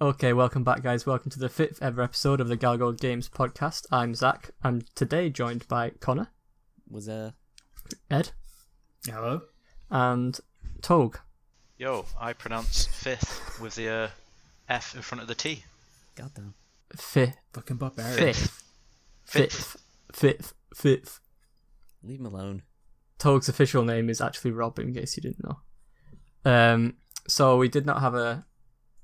Okay, welcome back, guys. Welcome to the 5th ever episode of the Galago Games podcast. I'm Zach. I'm today joined by Conor. Was Ed. Hello. And Tog. Yo, I pronounce fifth with the F in front of the T. Goddamn. Fifth. Fucking barbarian. Fifth. Leave him alone. Tog's official name is actually Rob, in case you didn't know. So we did not have a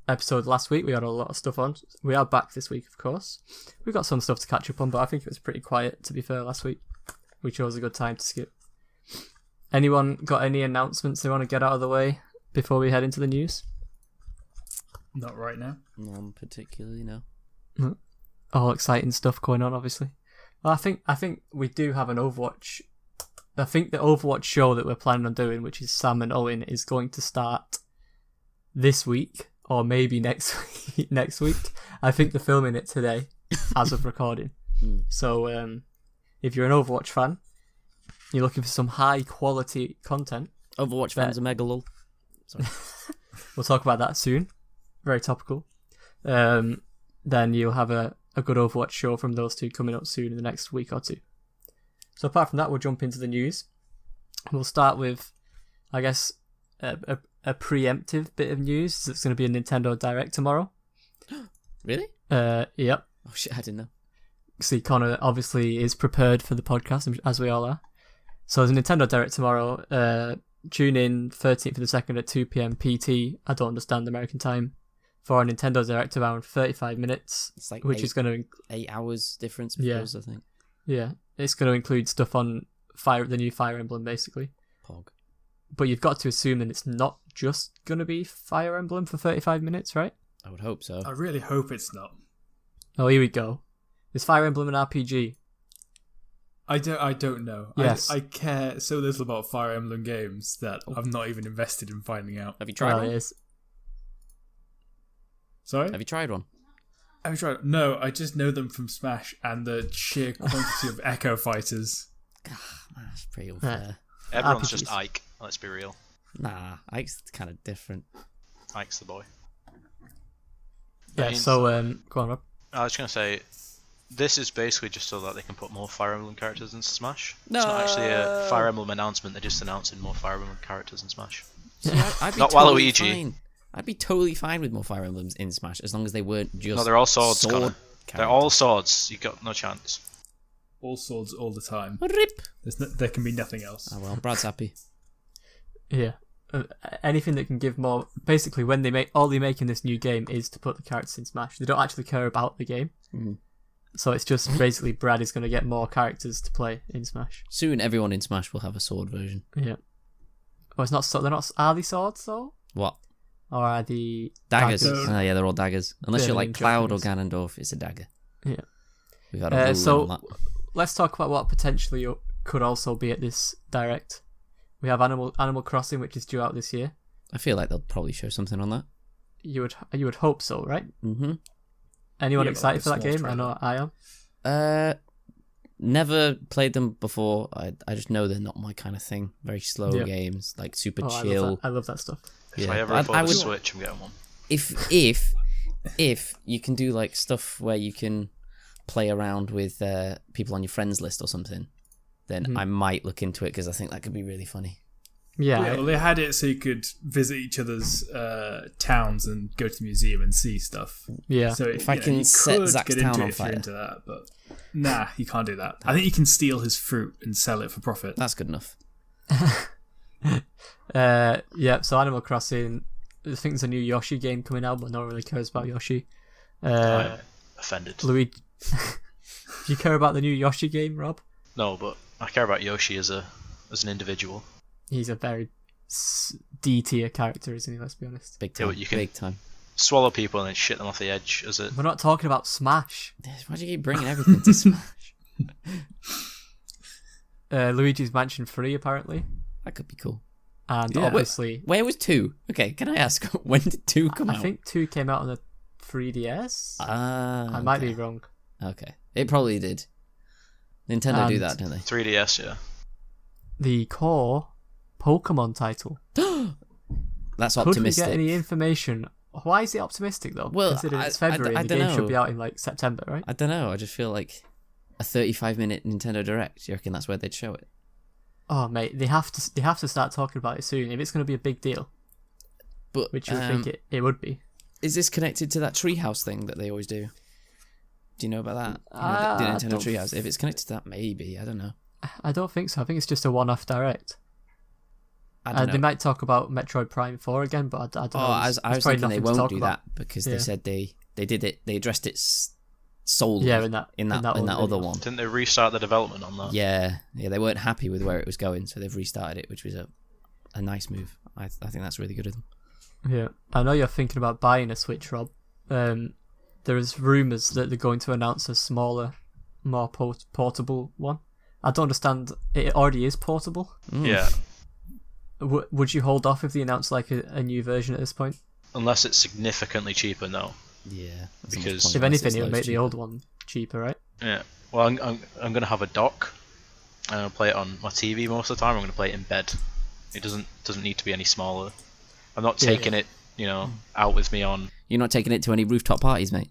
episode last week. We had a lot of stuff on. We are back this week, of course. We got some stuff to catch up on, but I think it was pretty quiet, to be fair, last week. We chose a good time to skip. Anyone got any announcements they want to get out of the way before we head into the news? Not right now. None particularly, no. All exciting stuff going on, obviously. Well, I think we do have an Overwatch. I think the Overwatch show that we're planning on doing, which is Sam and Owen, is going to start this week or maybe next week. I think they're filming it today as of recording. So if you're an Overwatch fan, you're looking for some high quality content. Overwatch fans are mega lol. Sorry. We'll talk about that soon. Very topical. Then you'll have a good Overwatch show from those two coming up soon in the next week or two. So apart from that, we'll jump into the news. We'll start with, I guess, a preemptive bit of news. It's going to be a Nintendo Direct tomorrow. Really? Yep. Oh shit, I didn't know. See, Conor obviously is prepared for the podcast, as we all are. So there's a Nintendo Direct tomorrow. Tune in 13th of the 2nd at 2 p.m. PT. I don't understand American time. For a Nintendo Direct around 35 minutes. It's like which is going to 8 hours difference. Yeah. I think. Yeah. It's going to include stuff on the new Fire Emblem, basically. Pog. But you've got to assume that it's not just going to be Fire Emblem for 35 minutes, right? I would hope so. I really hope it's not. Oh, here we go. Is Fire Emblem an RPG? I don't know. Yes. I care so little about Fire Emblem games that I'm not even invested in finding out. Have you tried Well, one? it is. Sorry? Have you tried one? Have you tried? No, I just know them from Smash and the sheer quantity of Echo Fighters. That's pretty unfair. Everyone's RPGs. just Ike, let's be real. Nah, Ike's kind of different. Ike's the boy. Yeah, so, go on, Rob. I was going to say, this is basically just so that they can put more Fire Emblem characters in Smash. No. It's not actually a Fire Emblem announcement, they're just announcing more Fire Emblem characters in Smash. See, I'd be Not totally Waluigi. fine. I'd be totally fine with more Fire Emblems in Smash as long as they weren't just. No, they're all swords, sword Connor. They're characters. all swords, you got no chance. All swords all the time. Rip. There can be nothing else. Oh well, Brad's happy. Yeah. Anything that can give more... Basically, when all they make in this new game is to put the characters in Smash. They don't actually care about the game. Mhm. So it's just basically Brad is going to get more characters to play in Smash. Soon, everyone in Smash will have a sword version. Yeah. Oh, it's not... They're not... Are they swords, though? What? Or are they... Daggers. Daggers. Oh, yeah, they're all daggers. Unless you're like Burning Cloud or Japanese. Ganondorf, it's a dagger. Yeah. We've had a ruling So on that. let's talk about what potentially could also be at this Direct. We have Animal Crossing, which is due out this year. I feel like they'll probably show something on that. You would hope so, right? Mm-hmm. Anyone Yeah, excited for like that a game? small I know I am. Never played them before. I just know they're not my kind of thing. Very slow Yeah. games, like super Oh, chill. I love that stuff. If Yeah, I ever but afford I a would- Switch, I'm getting one. If you can do like stuff where you can play around with people on your friends list or something, then I might look into it because I think that could be really funny. Yeah. Yeah, well, they had it so you could visit each other's towns and go to the museum and see stuff. Yeah. So If I you can you set could Zach's get town into on it if you're fire. into that, but nah, you can't do that. I think you can steal his fruit and sell it for profit. That's good enough. Yeah, so Animal Crossing, I think there's a new Yoshi game coming out, but no one really cares about Yoshi. I'm offended. Luigi, do you care about the new Yoshi game, Rob? No, but I care about Yoshi as an individual. He's a very D tier character, isn't he? Let's be honest. Big Yeah, time. but you can- Big time. Swallow people and then shit them off the edge as a... We're not talking about Smash. Why do you keep bringing everything to Smash? Luigi's Mansion 3, apparently. That could be cool. And Yeah. obviously, Where was 2? Okay, can I ask, when did 2 come out? I think 2 came out on the 3DS. I might be wrong. Okay. It probably did. Nintendo do And- that, don't they? 3DS, yeah. The core Pokemon title. That's Could we optimistic. get any information Why is it optimistic though? Well, considering it's February I and the don't game should know. be out in like September, right? I don't know. I just feel like a 35-minute Nintendo Direct. You reckon that's where they'd show it? Oh mate, they have to start talking about it soon if it's going to be a big deal, But which you would think it would be. is this connected to that treehouse thing that they always do? Do you know about that? The I Nintendo don't treehouse. If it's connected to that, maybe. I don't know. I don't think so. I think it's just a one-off direct. I don't know. They might talk about Metroid Prime 4 again, but I don't know. I was There's probably thinking they nothing to won't talk do about. that because Yeah. they said they did it. They addressed it solely Yeah, in that other video. one. Didn't they restart the development on that? Yeah, they weren't happy with where it was going, so they've restarted it, which was a nice move. I think that's really good of them. Yeah, I know you're thinking about buying a Switch, Rob. There is rumours that they're going to announce a smaller, more portable one. I don't understand. It already is portable. Yeah. Would you hold off if they announce like a new version at this point? Unless it's significantly cheaper, no. Yeah, that's Because- not the point If unless anything, it's it would loads make the cheaper. old one cheaper, right? Yeah. Well, I'm gonna have a dock. And I'll play it on my TV most of the time. I'm gonna play it in bed. It doesn't need to be any smaller. I'm not taking it, out with me on. You're not taking it to any rooftop parties, mate.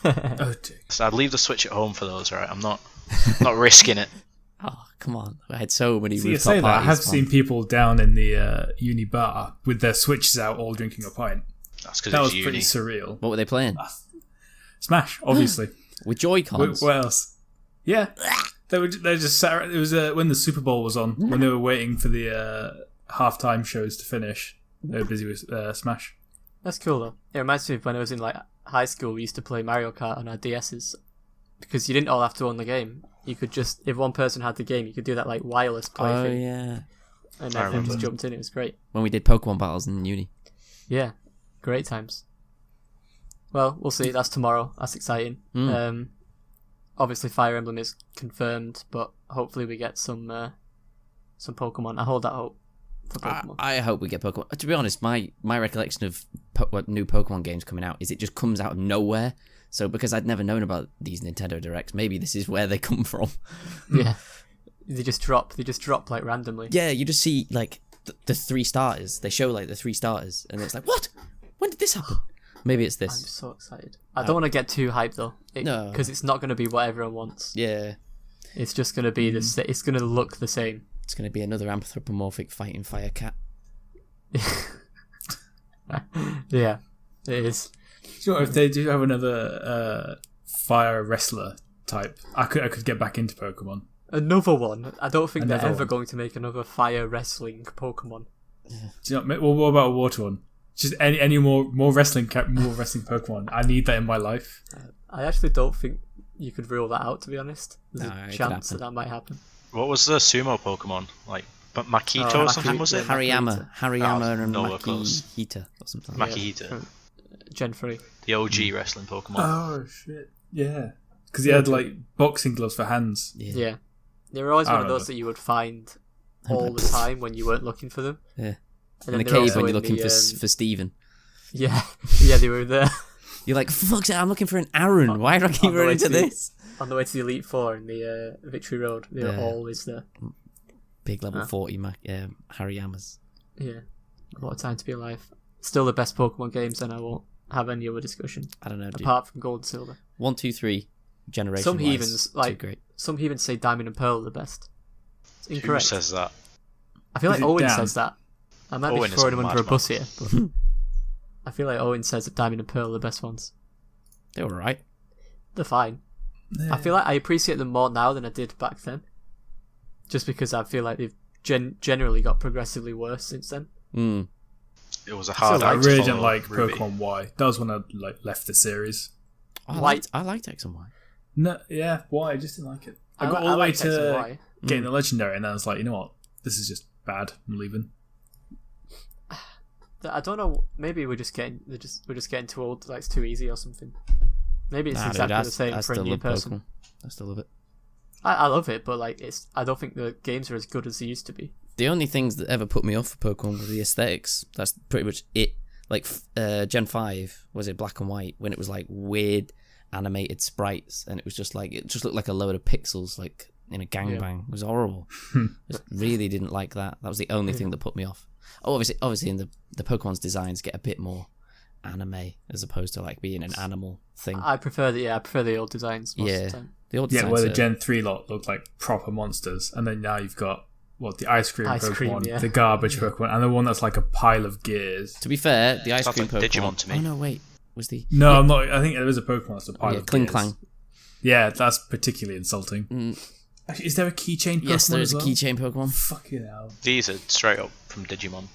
Oh dear. So I'd leave the Switch at home for those, right? I'm not risking it. Oh, come on. I had so many See, you rooftop say that. I parties. have man. seen people down in the uni bar with their Switches out, all drinking a pint. That's because That it's was pretty uni. surreal. What were they playing? Smash, obviously. With Joy-Cons? What else? Yeah, they just sat. It was when the Super Bowl was on, when they were waiting for the halftime shows to finish. They were busy with Smash. That's cool though. It reminds me of when I was in like high school. We used to play Mario Kart on our DSs because you didn't all have to own the game. You could just, if one person had the game, you could do that like wireless play Oh, thing, yeah. and I everyone remember. just jumped in. It was great. When we did Pokemon battles in uni. Yeah, great times. Well, we'll see. That's tomorrow. That's exciting. Obviously, Fire Emblem is confirmed, but hopefully we get some Pokemon. I hold that hope for Pokemon. I hope we get Pokemon. To be honest, my recollection of new Pokemon games coming out is it just comes out of nowhere. So because I'd never known about these Nintendo Directs, maybe this is where they come from. Yeah, they just drop like randomly. Yeah, you just see like the 3 starters. They show like the 3 starters, and it's like, what? When did this happen? Maybe it's I'm this. so excited. I don't want to get too hyped though, No. because it's not going to be what everyone wants. Yeah, It's just going to be it's going to look the same. it's going to be another anthropomorphic fighting fire cat. Yeah, it is. Do you know what, if they do have another fire wrestler type, I could get back into Pokemon. Another one. I don't think they're Another ever one. going to make another fire wrestling Pokemon. Do you know? Well, what about a water one? Just any more wrestling Pokemon. I need that in my life. I actually don't think you could rule that out, to be honest. There's No, it a could chance happen. that might happen. What was the sumo Pokemon? Like Makito Oh, or something, Maki- was it? yeah. Hariyama and nowhere close. Makihita or something. Makihita. Gen 3. The OG wrestling Pokemon. Oh shit! Yeah, because he had like boxing gloves for hands. Yeah. They were always I one of those remember. that you would find all the time when you weren't looking for them. Yeah. And In the then they were cave also when you're in looking the, for Steven. Yeah, yeah, they were there You're like, fuck's sake, I'm looking for an Aaron. Why do I keep on the way running to to the- this? on the way to the Elite Four in the Victory Road. They were Yeah. always there. Big level Ah. 40 Hariyamas. Yeah. What a time to be alive. Still the best Pokemon games, and I won't have any other discussion I don't know, dude. apart from Gold and Silver. 1, 2, 3 generation. Some heathens, like, great. some heathens say Diamond and Pearl are the best. It's Who incorrect. says that? I feel Is like it Owen Dan? says that. I might Owen be is throwing a him under a madman. bus here, but I feel like Owen says that Diamond and Pearl are the best ones. They were right. They're fine. I feel like I appreciate them more now than I did back then. Just because I feel like they've generally got progressively worse since then. Mm. It was a hard So, I act to really follow, didn't like Ruby. Pokemon Y. That was when I left the series. Why- I liked X and Y. No, yeah, Y. I just didn't like it. I got li- all the way liked X and to Y. getting the legendary, and I was like, you know what? This is just bad. I'm leaving. I don't know. Maybe we're just getting getting too old. Like it's too easy or something. Maybe it's Nah, dude, exactly I the same for a still new love person. Pokemon. I still love it. I love it, but like it's. I don't think the games are as good as they used to be. The only things that ever put me off for Pokemon were the aesthetics. That's pretty much it. Like Gen 5, was it black and white, when it was like weird animated sprites, and it was just like, it just looked like a load of pixels like in a gangbang. It was horrible. Just really didn't like that. That was the only thing that put me off. Oh, obviously in the Pokemon's designs get a bit more anime as opposed to like being an animal thing. I prefer the old designs most of the time. The old Yeah, designs where the are- Gen 3 lot look like proper monsters, and then now you've got the ice cream Pokemon, yeah. the garbage Pokemon, and the one that's like a pile of gears. To be fair, the ice Sounds cream like Pokemon. Digimon to me. Oh no, wait, was the No, I'm not. I think there is a Pokemon that's a pile of Kling gears. Clang? Yeah, that's particularly insulting. Actually, is there a keychain Pokemon? Yes, there is as a well? keychain Pokemon. Fucking hell. These are straight up from Digimon.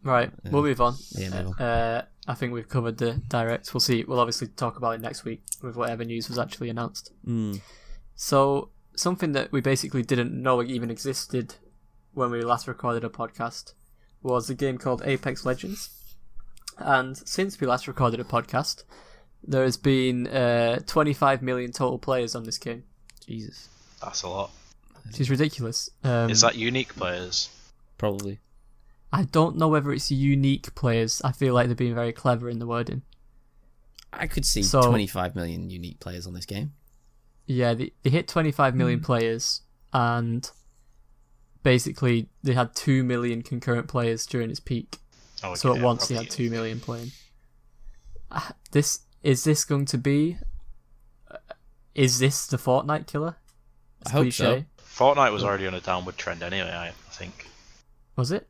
Right, we'll move on. Yeah, move on. I think we've covered the direct. We'll see. We'll obviously talk about it next week with whatever news was actually announced. So, something that we basically didn't know even existed when we last recorded a podcast was a game called Apex Legends. And since we last recorded a podcast, there has been 25 million total players on this game, Jesus, That's a lot. which is ridiculous. Is that unique players? probably. I don't know whether it's unique players. I feel like they're being very clever in the wording. I could see So- 25 million unique players on this game. Yeah, they hit 25 million players, and basically they had 2 million concurrent players during its peak. Oh, So okay, at once they probably had 2 million playing. Is this going to be? Is this the Fortnite killer? I hope so. Fortnite was already on a downward trend anyway, I think. Was it?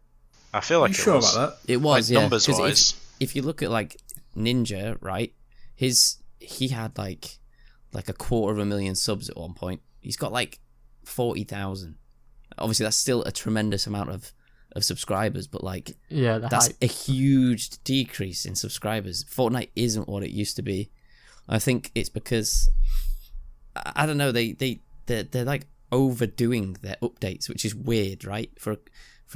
I feel Are like you it sure was. about that? It was, Like, yeah. numbers 'Cause wise. if you look at like Ninja, right? He had like a 250,000 subs at one point. He's got like 40,000. Obviously, that's still a tremendous amount of subscribers, but like Yeah, the that's hype. a huge decrease in subscribers. Fortnite isn't what it used to be. I think it's because I don't know. They're like overdoing their updates, which is weird, right? For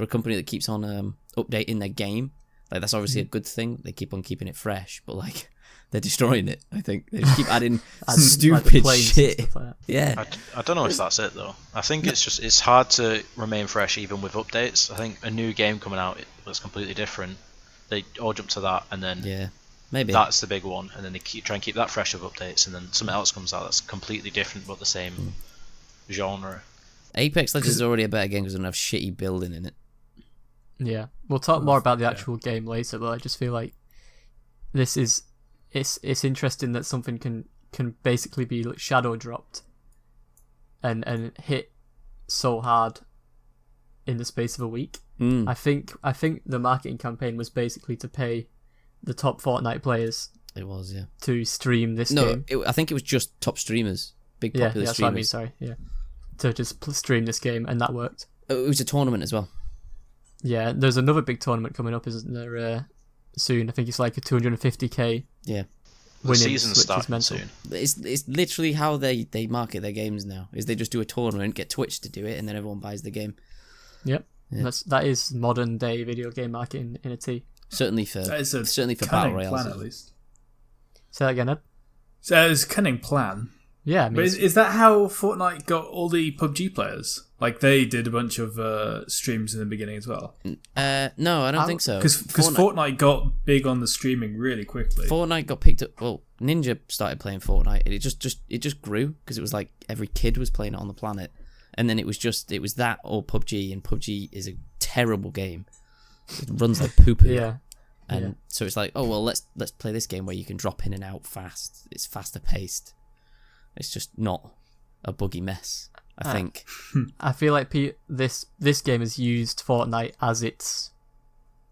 a company that keeps on updating their game, like that's obviously a good thing. They keep on keeping it fresh, but like they're destroying it. I think they just keep adding And, like, the stupid planes and shit. stuff like that. Yeah, I don't know if that's it though. I think it's hard to remain fresh even with updates. I think a new game coming out was completely different. They all jump to that, and then yeah, maybe. that's the big one, and then they try and keep that fresh with updates, and then something else comes out that's completely different but the same genre. Apex Legends is already a better game because it doesn't have shitty building in it. Yeah, we'll talk more about the actual game later, but I just feel like it's interesting that something can basically be like shadow dropped and hit so hard in the space of a week. I think the marketing campaign was basically to pay the top Fortnite players It was, yeah. to stream this No, game. I think it was just top streamers, big Yeah, popular that's what I mean. streamers. Sorry, yeah, to just stream this game, and that worked. It was a tournament as well. Yeah, there's another big tournament coming up, isn't there? Soon, I think it's like a 250k. Yeah. The winnings, season's which is starting mental. soon. It's literally how they market their games now. Is they just do a tournament, get Twitch to do it, and then everyone buys the game. Yep, Yeah. that is modern day video game marketing in a T. Certainly for That is a battle cunning royales. plan, at least. Say that again, Ed. So it's a cunning plan. Yeah, I mean, But is that how Fortnite got all the PUBG players? Like, they did a bunch of streams in the beginning as well. No, I don't think so. Because Fortnite got big on the streaming really quickly. Fortnite got picked up. Well, Ninja started playing Fortnite, and it just grew because it was like every kid was playing it on the planet, and then it was that or PUBG, and PUBG is a terrible game. It runs like poo poo. yeah, And so it's like, oh well, let's play this game where you can drop in and out fast. It's faster paced. It's just not a buggy mess, I think. I feel like this game has used Fortnite as its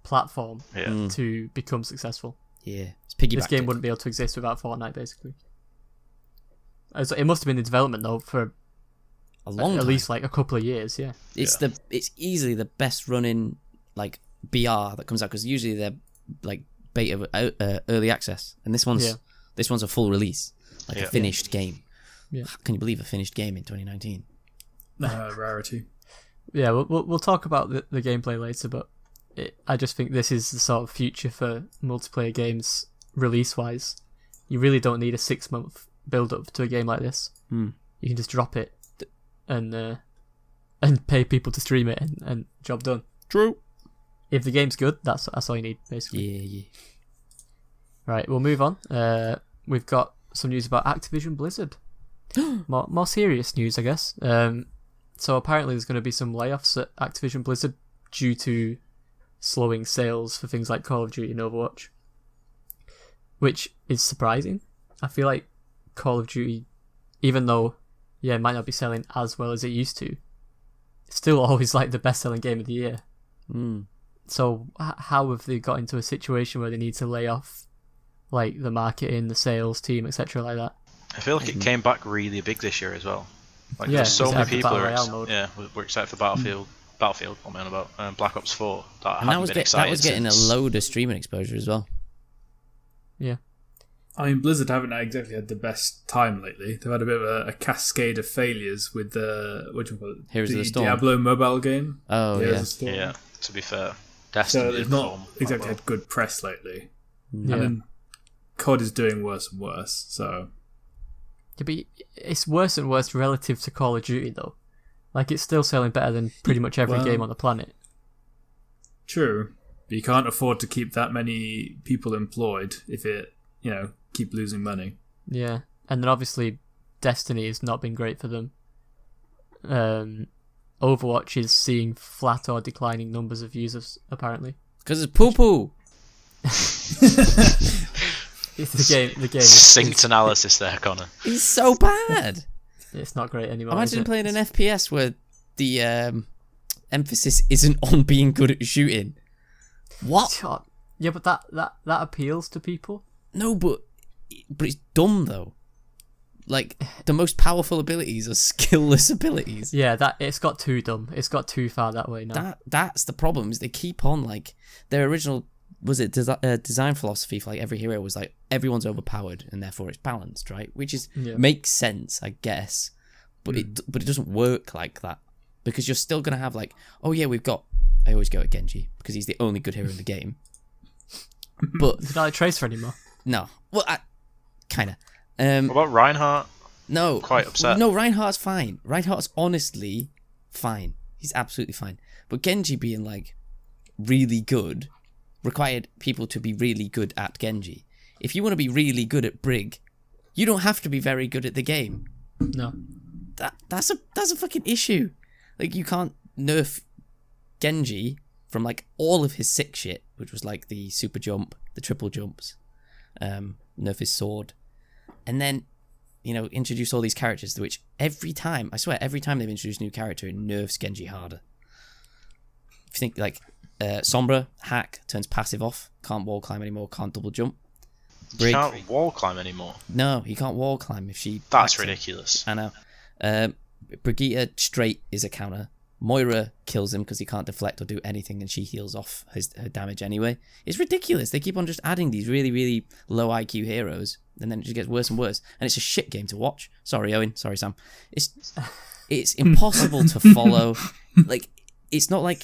platform Yeah. to become successful. Yeah, it's piggybacked. This game it. wouldn't be able to exist without Fortnite, basically. It must have been in development though for a long at time. least like a couple of years. Yeah, It's easily the best running like BR that comes out because usually they're like beta early access, and this one's a full release, like a finished game. Yeah. Can you believe a finished game in 2019? Rarity. yeah. We'll talk about the gameplay later, but I just think this is the sort of future for multiplayer games release wise. You really don't need a 6-month build up to a game like this. You can just drop it and pay people to stream it and job done. True. If the game's good, that's all you need basically. Yeah. Right, we'll move on. We've got some news about Activision Blizzard. more serious news, I guess. So apparently there's going to be some layoffs at Activision Blizzard due to slowing sales for things like Call of Duty and Overwatch, which is surprising. I feel like Call of Duty, even though it might not be selling as well as it used to, it's still always like the best-selling game of the year. So how have they got into a situation where they need to lay off like the marketing, the sales team, etc. like that? I feel like it came back really big this year as well. Like Yeah, there's so many it's people Battle who Royale mode. we're excited for Battlefield, what am I on about? Black Ops 4. That And haven't been excited that was getting since. a load of streaming exposure as well. Yeah. I mean, Blizzard haven't exactly had the best time lately. They've had a bit of a cascade of failures with the Heroes of the Storm. Diablo mobile game. Oh, Heroes yeah. of the Storm. Yeah, to be fair. Destiny So they've didn't not perform that exactly well. had good press lately. Yeah. And then COD is doing worse and worse. So Yeah, but it's worse and worse relative to Call of Duty, though. Like, it's still selling better than pretty much every Well, game on the planet. true, but you can't afford to keep that many people employed if it, keep losing money. Yeah. And then obviously, Destiny has not been great for them. Overwatch is seeing flat or declining numbers of users, apparently. Because it's poo-poo. It's the game Succinct analysis there, Connor. It's so bad. it's not great anymore. Imagine is it? playing an FPS where the emphasis isn't on being good at shooting. What? Yeah, but that appeals to people. No, but it's dumb though. Like, the most powerful abilities are skillless abilities. Yeah, it's got too dumb. It's got too far that way now. That's the problem, is they keep on, like, their original, design philosophy for, like, every hero was, like, everyone's overpowered, and therefore it's balanced, right? Which makes sense, I guess, but it doesn't work like that, because you're still going to have, like, oh yeah, I always go at Genji, because he's the only good hero in the game, but... Is it not a Tracer anymore? No. Well, kinda. What about Reinhardt? No. Quite upset. No, Reinhardt's fine. Reinhardt's honestly fine. He's absolutely fine. But Genji being, like, really good required people to be really good at Genji. If you want to be really good at Brig, you don't have to be very good at the game. No. That's a fucking issue. Like, you can't nerf Genji from, like, all of his sick shit, which was, like, the super jump, the triple jumps, nerf his sword, and then, introduce all these characters, which every time they've introduced a new character, it nerfs Genji harder. If you think, like, Sombra, hack, turns passive off, can't wall climb anymore, can't double jump. You can't wall climb anymore. No, he can't wall climb if she... That's ridiculous. I know. Brigitte straight is a counter. Moira kills him because he can't deflect or do anything, and she heals off her damage anyway. It's ridiculous. They keep on just adding these really, really low IQ heroes, and then it just gets worse and worse. And it's a shit game to watch. Sorry, Owen. Sorry, Sam. It's impossible to follow. Like, it's not like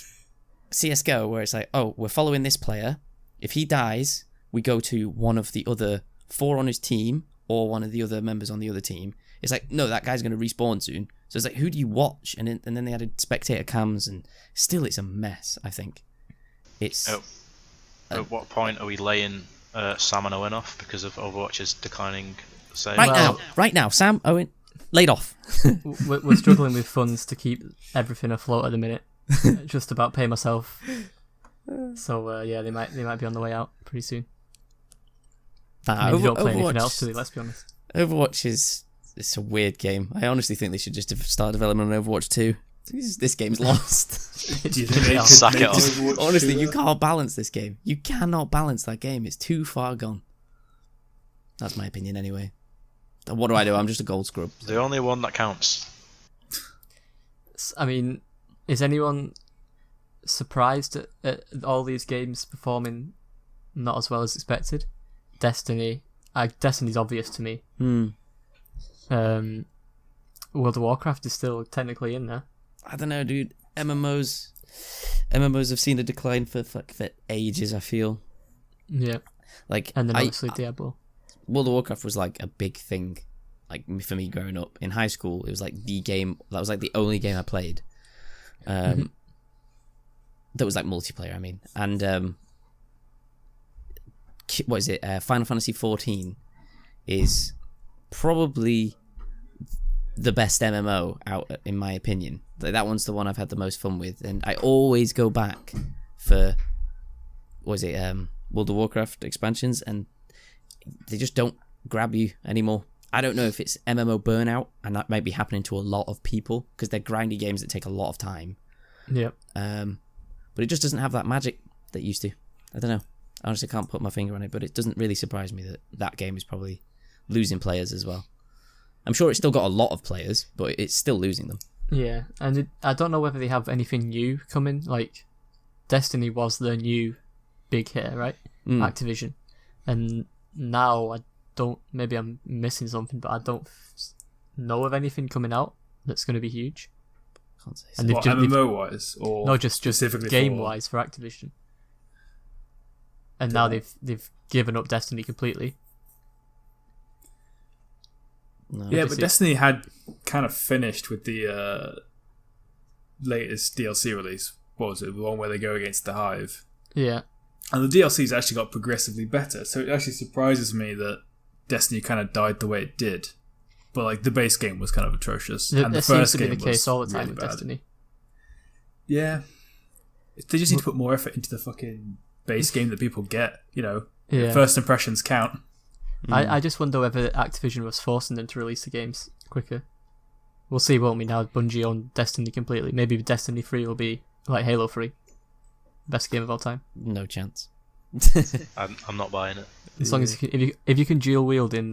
CSGO where it's like, oh, we're following this player. If he dies, we go to one of the other 4 on his team or one of the other members on the other team. It's like, no, that guy's going to respawn soon. So it's like, who do you watch? And then they added spectator cams, and still it's a mess, I think. It's... At what point are we laying Sam and Owen off because of Overwatch's declining sales? Right now, Sam, Owen, laid off. We're struggling with funds to keep everything afloat at the minute. Just about pay myself. So they might be on the way out pretty soon. I mean, they don't play anything else, do they? Let's be honest. Overwatch it's a weird game. I honestly think they should just start development on Overwatch 2. This game's lost. Do you think they could Suck make it off. Overwatch Honestly, 2 you can't balance this game. You cannot balance that game. It's too far gone. That's my opinion anyway. What do? I'm just a gold scrub. The only one that counts. I mean, is anyone surprised at all these games performing not as well as expected? Destiny's obvious to me. World of Warcraft is still technically in there. I don't know, dude. MMOs have seen a decline for ages, I feel. Yeah. Like, And then obviously Diablo. World of Warcraft was like a big thing, like, for me growing up. In high school, it was like the game, that was like the only game I played. That was like multiplayer, I mean. And what is it? Final Fantasy 14 is probably the best MMO out, in my opinion. Like, that one's the one I've had the most fun with, and I always go back for World of Warcraft expansions, and they just don't grab you anymore. I don't know if it's MMO burnout, and that might be happening to a lot of people because they're grindy games that take a lot of time. Yep. But it just doesn't have that magic that it used to. I don't know. I honestly can't put my finger on it, but it doesn't really surprise me that that game is probably losing players as well. I'm sure it's still got a lot of players, but it's still losing them. Yeah, and I don't know whether they have anything new coming. Like, Destiny was the new big hit, right? Activision. And now I don't, maybe I'm missing something, but I don't know of anything coming out that's going to be huge. Can't say. And What, MMO-wise? Or no, just specifically game-wise for Activision. And now they've given up Destiny completely. No. Yeah, but Destiny had kind of finished with the latest DLC release. What was it? The one where they go against the Hive. Yeah. And the DLC's actually got progressively better, so it actually surprises me that Destiny kind of died the way it did. But like the base game was kind of atrocious. And the seems first to be game the case was all the time really with bad. Destiny. Yeah. They just need to put more effort into the fucking base game that people get, you know. Yeah. First impressions count. I just wonder whether Activision was forcing them to release the games quicker. We'll see, won't we, now Bungie own Destiny completely. Maybe Destiny 3 will be like Halo 3. Best game of all time. No chance. I'm not buying it. As long as if you can dual wield in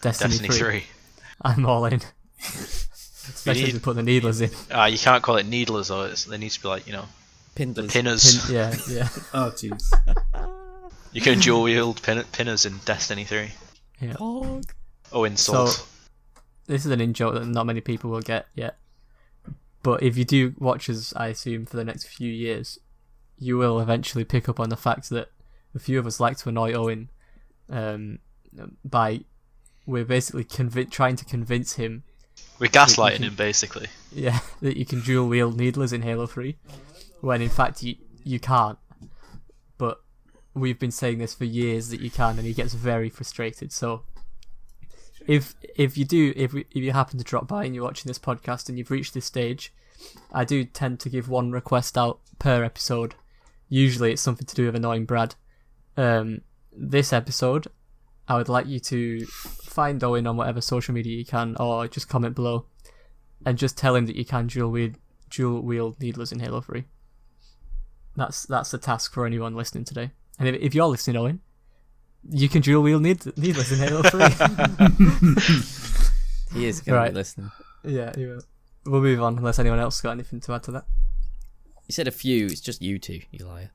Destiny 3, I'm all in. Especially if you put the needlers in. You can't call it needlers though. They need to be like, you know, the Pindlers. pinners. Yeah. Oh, jeez. You can dual wield pinners in Destiny 3. Yeah. Oh, insult. So, this is an in-joke that not many people will get yet. But if you do watch us, I assume, for the next few years, you will eventually pick up on the fact that a few of us like to annoy Owen by we're basically trying to convince him. We're gaslighting him, basically. Yeah, that you can dual wield needlers in Halo 3, when in fact you can't. But we've been saying this for years that you can, and he gets very frustrated. So if you happen to drop by and you're watching this podcast and you've reached this stage, I do tend to give one request out per episode. Usually it's something to do with annoying Brad. This episode, I would like you to find Owen on whatever social media you can, or just comment below, and just tell him that you can dual wield needlers in Halo 3. That's the task for anyone listening today. And if you're listening, Owen, you can dual wield needlers in Halo 3. He is going to be listening. Yeah, he will. We'll move on unless anyone else got anything to add to that. You said a few. It's just you two, you liar.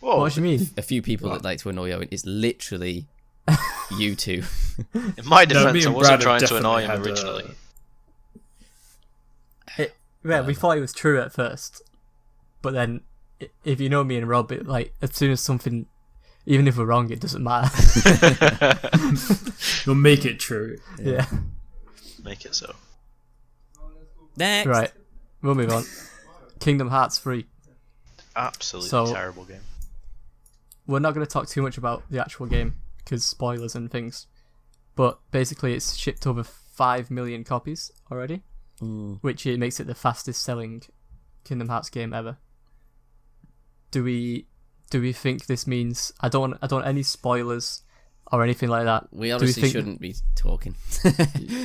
Whoa. What do you mean? A few people that like to annoy Owen. It's literally you two. In my defense, me I and wasn't Brad have trying to annoy him definitely originally. We thought it was true at first, but then if you know me and Rob, as soon as something, even if we're wrong, it doesn't matter. You'll make it true. Yeah. Make it so. Next. Right. We'll move on. Kingdom Hearts 3. Absolutely terrible game. We're not going to talk too much about the actual game because spoilers and things, but basically it's shipped over 5 million copies already, which it makes it the fastest selling Kingdom Hearts game ever. Do we think this means I don't want any spoilers or anything like that? We honestly shouldn't be talking.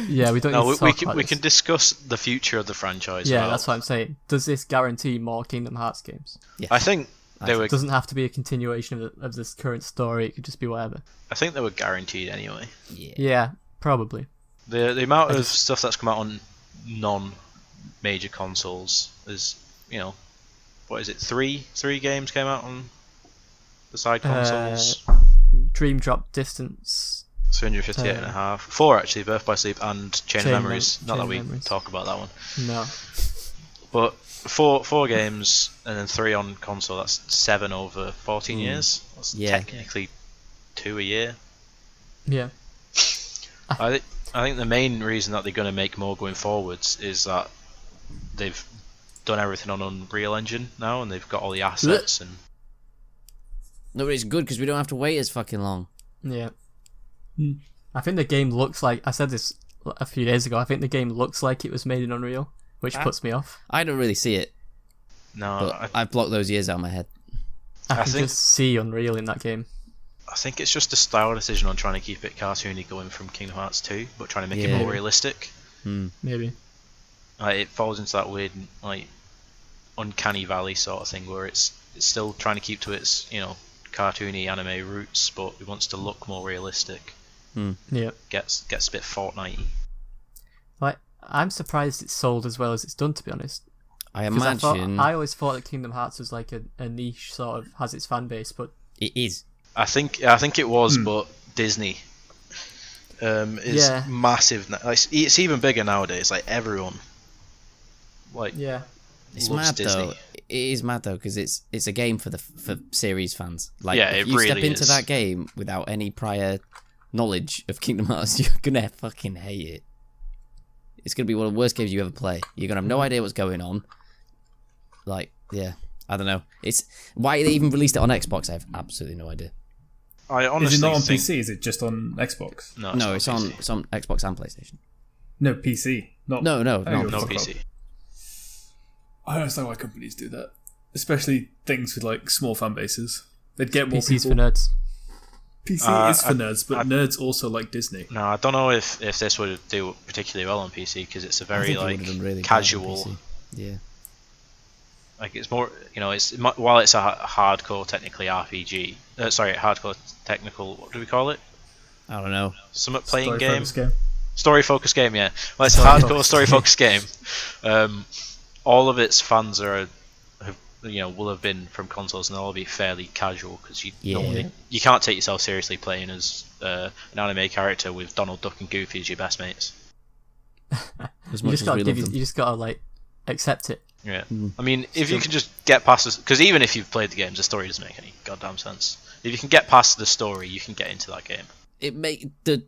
Yeah, we don't. No, need to talk we about can this. discuss the future of the franchise. Yeah, well. that's what I'm saying. Does this guarantee more Kingdom Hearts games? Yeah. I think It doesn't have to be a continuation of this current story. It could just be whatever. I think they were guaranteed anyway. Yeah, probably. The amount of stuff that's come out on non-major consoles is, you know, what is it? Three games came out on the side consoles. Dream Drop Distance. 358 and a half. 4 actually, Birth by Sleep and Chain of Memories. Not that we Memories. talk about that one. No. But four games and then 3 on console. That's 7 over 14 years. That's technically 2 a year. Yeah. I think the main reason that they're going to make more going forwards is that they've done everything on Unreal Engine now, and they've got all the assets. And No, but it's good because we don't have to wait as fucking long. Yeah. I think the game looks like, I said this a few days ago, I think the game looks like it was made in Unreal, which puts me off. I don't really see it. no, But I've blocked those years out of my head. I can think- just see Unreal in that game. I think it's just a style decision on trying to keep it cartoony going from Kingdom Hearts 2, but trying to make it Yeah. more realistic. Maybe. It falls into that weird, like, uncanny valley sort of thing where it's still trying to keep to its, cartoony anime roots, but it wants to look more realistic. Yeah. Gets a bit Fortnite-y. Like, I'm surprised it's sold as well as it's done, to be honest. I 'Cause imagine I always thought that Kingdom Hearts was like a niche sort of has its fan base, but it is. I think it was, but Disney is Yeah. massive. Like, it's even bigger nowadays. Like everyone, like yeah, It's loves mad Disney. though. It is mad though because it's a game for series fans. Like, Yeah, if it you step really into is. that game without any prior knowledge of Kingdom Hearts, you're gonna fucking hate it. It's gonna be one of the worst games you ever play. You're gonna have no idea what's going on. Like, yeah, I don't know. It's why they even released it on Xbox. I have absolutely no idea. I honestly Is it not on think PC? Is it just on Xbox? no, No, not it's PC. on Xbox and PlayStation. No, PC. Not No, Oh, no. you're No fuck PC. off. I don't understand why companies do that, especially things with like small fan bases. They'd get more PC's people. for nerds. PC is for nerds, but nerds also like Disney. No, I don't know if this would do particularly well on PC because it's a I very think it like would've done really bad on casual. PC. Yeah. Like it's more, while it's a hardcore technically RPG. Hardcore technical. What do we call it? I don't know. Somewhat playing Story-focused game. Story focused game, yeah. Well, it's a hardcore story focused game. All of its fans will have been from consoles, and they'll all be fairly casual because you can't take yourself seriously playing as an anime character with Donald Duck and Goofy as your best mates. As You much just as gotta we love them. you just gotta like accept it. Yeah, I mean, if you can just get past this, because even if you've played the games, the story doesn't make any goddamn sense. If you can get past the story, you can get into that game. It make the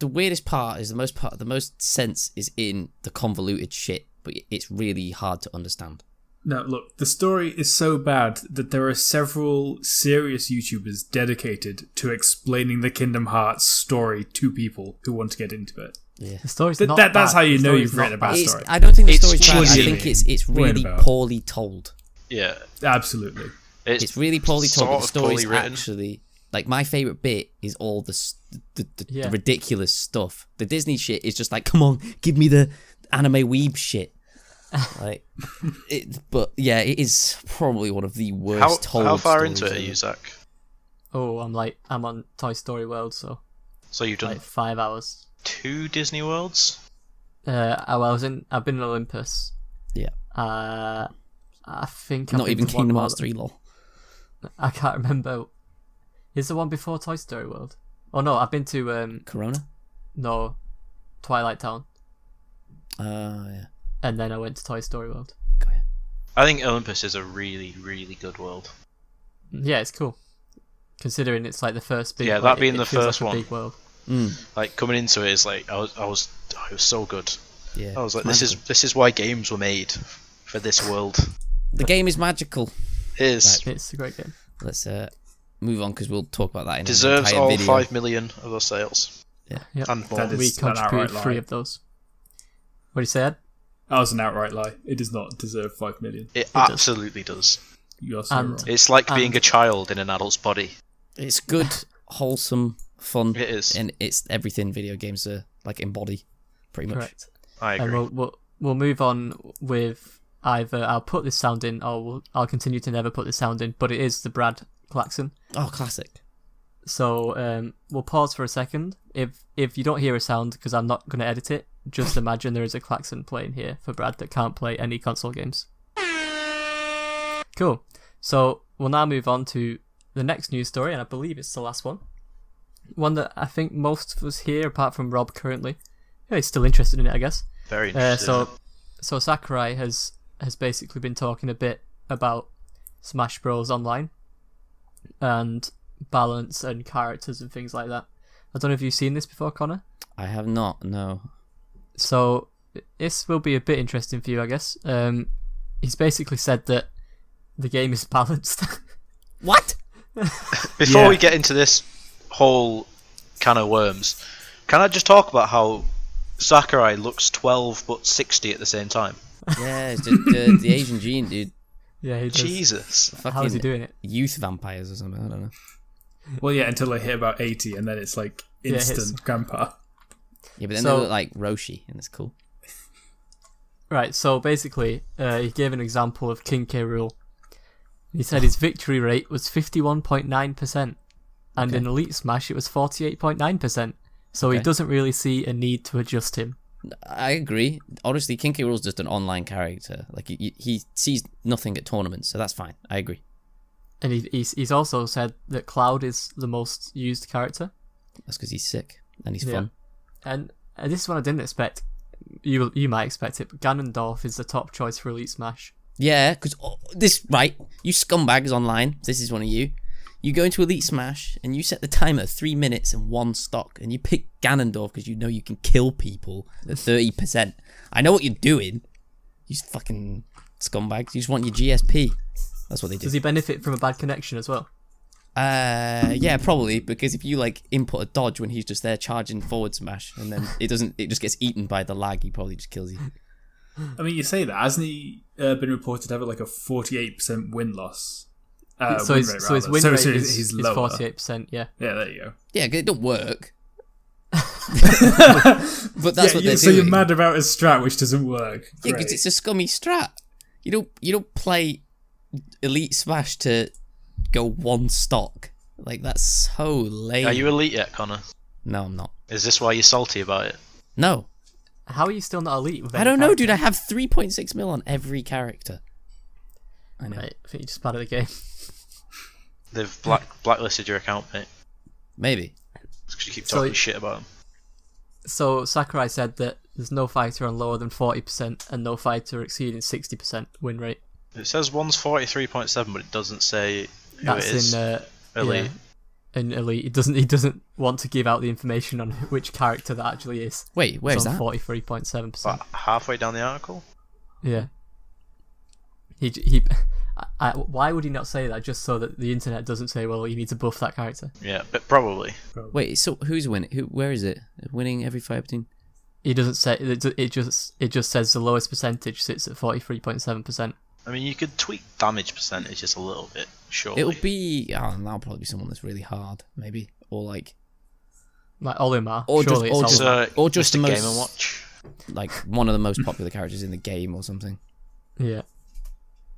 weirdest part is the most sense is in the convoluted shit, but it's really hard to understand. No, look, the story is so bad that there are several serious YouTubers dedicated to explaining the Kingdom Hearts story to people who want to get into it. Yeah. The story's Th- not that- that's bad. how you The know story's you've not written a bad bad. story. I don't think the It's story's bad. I genuinely think it's worried really about. poorly told. Yeah, Absolutely. It's really poorly told. But the sort of poorly story's written. actually like my favorite bit is all the Yeah. ridiculous stuff. The Disney shit is just like, come on, give me the anime weeb shit. Like, but yeah, it is probably one of the worst told. How far stories into it are ever. you, Zach? Oh, I'm on Toy Story World, so So you've done like 5 hours. 2 Disney Worlds? I've been in Olympus. Yeah. I think I've Not been even to one Kingdom more Hearts 3 lol. I can't remember. Is the one before Toy Story World? Oh no, I've been to Corona. Twilight Town, Yeah. and then I went to Toy Story World. Got ya. I think Olympus is a really, really good world. Yeah, it's cool. Considering it's like the first big. Yeah, like, that being it the feels first like a one. Big world. Like coming into it is like it was so good. Yeah. I was like, it's this is why games were made for this world. The game is magical. It is. It's a great game. Let's move on because we'll talk about that in Deserves an entire all video. 5 million of those sales Yep. and more. That is- We an outright contributed lie. 3 of those. What do you say, Ed? That was an outright lie. It does not deserve 5 million. It does. absolutely does. You are so And- wrong. It's like being And- a child in an adult's body. It's good, wholesome, fun. It is. And it's everything video games are like embody, pretty much. Correct. I And agree. we'll move on with either I'll put this sound in or I'll continue to never put this sound in, but it is the Brad klaxon. Oh, classic. So we'll pause for a second. If you don't hear a sound, because I'm not going to edit it, just imagine there is a klaxon playing here for Brad that can't play any console games. Cool. So we'll now move on to the next news story, and I believe it's the last one. One that I think most of us here, apart from Rob currently, he's still interested in it, I guess. Very interesting. So Sakurai has basically been talking a bit about Smash Bros. Online and balance and characters and things like that. I don't know if you've seen this before, Connor. I have not, no. So this will be a bit interesting for you, I guess. He's basically said that the game is balanced. What? Before Yeah. we get into this whole can of worms, can I just talk about how Sakurai looks 12 but 60 at the same time? Yeah, it's just, the Asian gene, dude. Yeah, he does. Jesus. How is he doing it? Youth vampires or something, I don't know. Well, yeah, until they hit about 80, and then it's like instant grandpa. Yeah, but then So- they look like Roshi, and it's cool. Right, so basically, he gave an example of King K. Rool. He said his victory rate was 51.9%, and in Elite Smash it was 48.9%. So he Okay. doesn't really see a need to adjust him. I agree. Honestly, King K. Rool's just an online character. Like he sees nothing at tournaments, so that's fine. I agree. And he's also said that Cloud is the most used character. That's because he's sick and he's Yeah. fun. And this is one I didn't expect. You might expect it, but Ganondorf is the top choice for Elite Smash. Yeah, because you scumbags online. This is one of you. You go into Elite Smash and you set the timer at 3 minutes and 1 stock, and you pick Ganondorf because you know you can kill people at 30%. I know what you're doing. You fucking scumbags. You just want your GSP. That's what they do. Does he benefit from a bad connection as well? Yeah, probably, because if you like input a dodge when he's just there charging forward smash, and then it just gets eaten by the lag, he probably just kills you. I mean, you say that. Hasn't he been reported to have like a 48% win-loss? So his win rate is lower. 48%, yeah. Yeah, there you go. Yeah, 'cause it don't work. But that's what they're so doing. you're mad about a strat which doesn't work. Yeah, because Great. it's a scummy strat. You don't play Elite Smash to go 1 stock. Like, that's so lame. Are you elite yet, Connor? No, I'm not. Is this why you're salty about it? No. How are you still not elite? With I any don't know, character? dude. I have 3.6 mil on every character. I know. Right, I think you're just bad at the game. They've blacklisted your account, mate. Maybe. Because you keep So talking it- shit about them. So Sakurai said that there's no fighter on lower than 40% and no fighter exceeding 60% win rate. It says one's 43.7, but it doesn't say who That's it is. in Elite. Yeah, in Elite. He doesn't want to give out the information on which character that actually is. Wait, where's It's on that? 43.7%. About halfway down the article? Yeah. Why would he not say that? Just so that the internet doesn't say, well, you need to buff that character. Yeah, but probably. Wait, so who's winning? Where is it? Winning every 5-15? He doesn't say. It just says the lowest percentage sits at 43.7%. I mean, you could tweak damage percentage just a little bit, surely. It'll be... that'll probably be someone that's really hard, maybe. Or like... Like Olimar. Or just- surely or it's just- Olimar. or just Mr. the Game most- & Watch. Like, one of the most popular characters in the game or something. Yeah.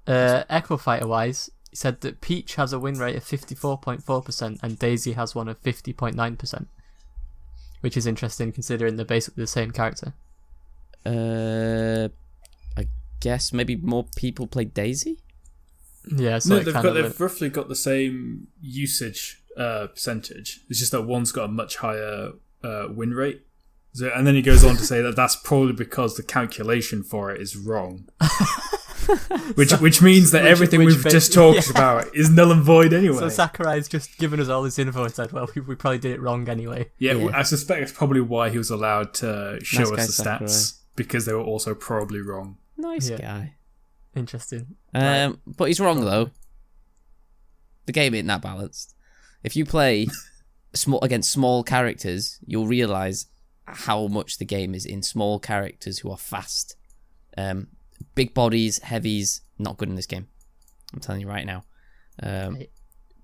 Echo Fighter wise, he said that Peach has a win rate of 54.4% and Daisy has one of 50.9%, which is interesting considering they're basically the same character. I guess maybe more people play Daisy? Yeah, so No, it kind of they've roughly got the same usage percentage. It's just that one's got a much higher win rate. So, and then he goes on to say that that's probably because the calculation for it is wrong. which means that everything we've just talked about is null and void anyway. So Sakurai's just given us all this info and said, well, we probably did it wrong anyway. Yeah, Yeah. I suspect that's probably why he was allowed to show Nice us guy, the Sakurai. stats, because they were also probably wrong. Nice Yeah. guy. Interesting. But he's wrong, though. The game ain't that balanced. If you play against small characters, you'll realise how much the game is in small characters who are fast. Big bodies, heavies, not good in this game. I'm telling you right now.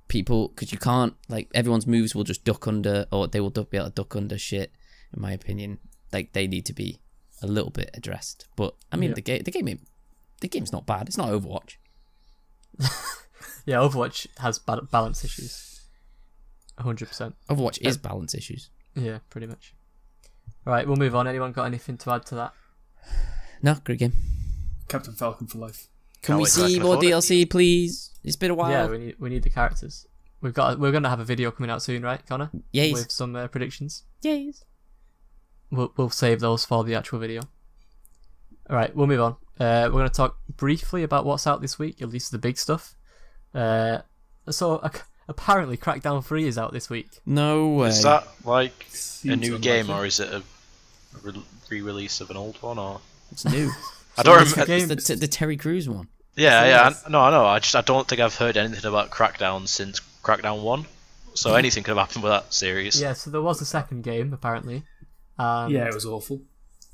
People, because you can't, like, everyone's moves will just duck under, or they will be able to duck under shit, in my opinion. Like, they need to be a little bit addressed. But, I mean, Yeah. the game's not bad. It's not Overwatch. Yeah, Overwatch has balance issues. 100%. Overwatch is balance issues. Yeah, pretty much. Right, we'll move on. Anyone got anything to add to that? No, great game. Captain Falcon for life. Can Can't we wait till I see can more afford it. DLC, please? It's been a while. Yeah, we need the characters. We're gonna have a video coming out soon, right, Connor? Yes. With some predictions. Yes. We'll save those for the actual video. All right, we'll move on. We're going to talk briefly about what's out this week, at least the big stuff. Apparently Crackdown 3 is out this week. No way. Is that like a Seems new unlikely. game, or is it a re-release of an old one? Or It's new. I don't it's remember. the It's game. the Terry Crews one. Yeah, Yes. I know. I don't think I've heard anything about Crackdown since Crackdown 1. So anything could have happened with that series. Yeah, so there was a second game, apparently. Yeah, it was awful.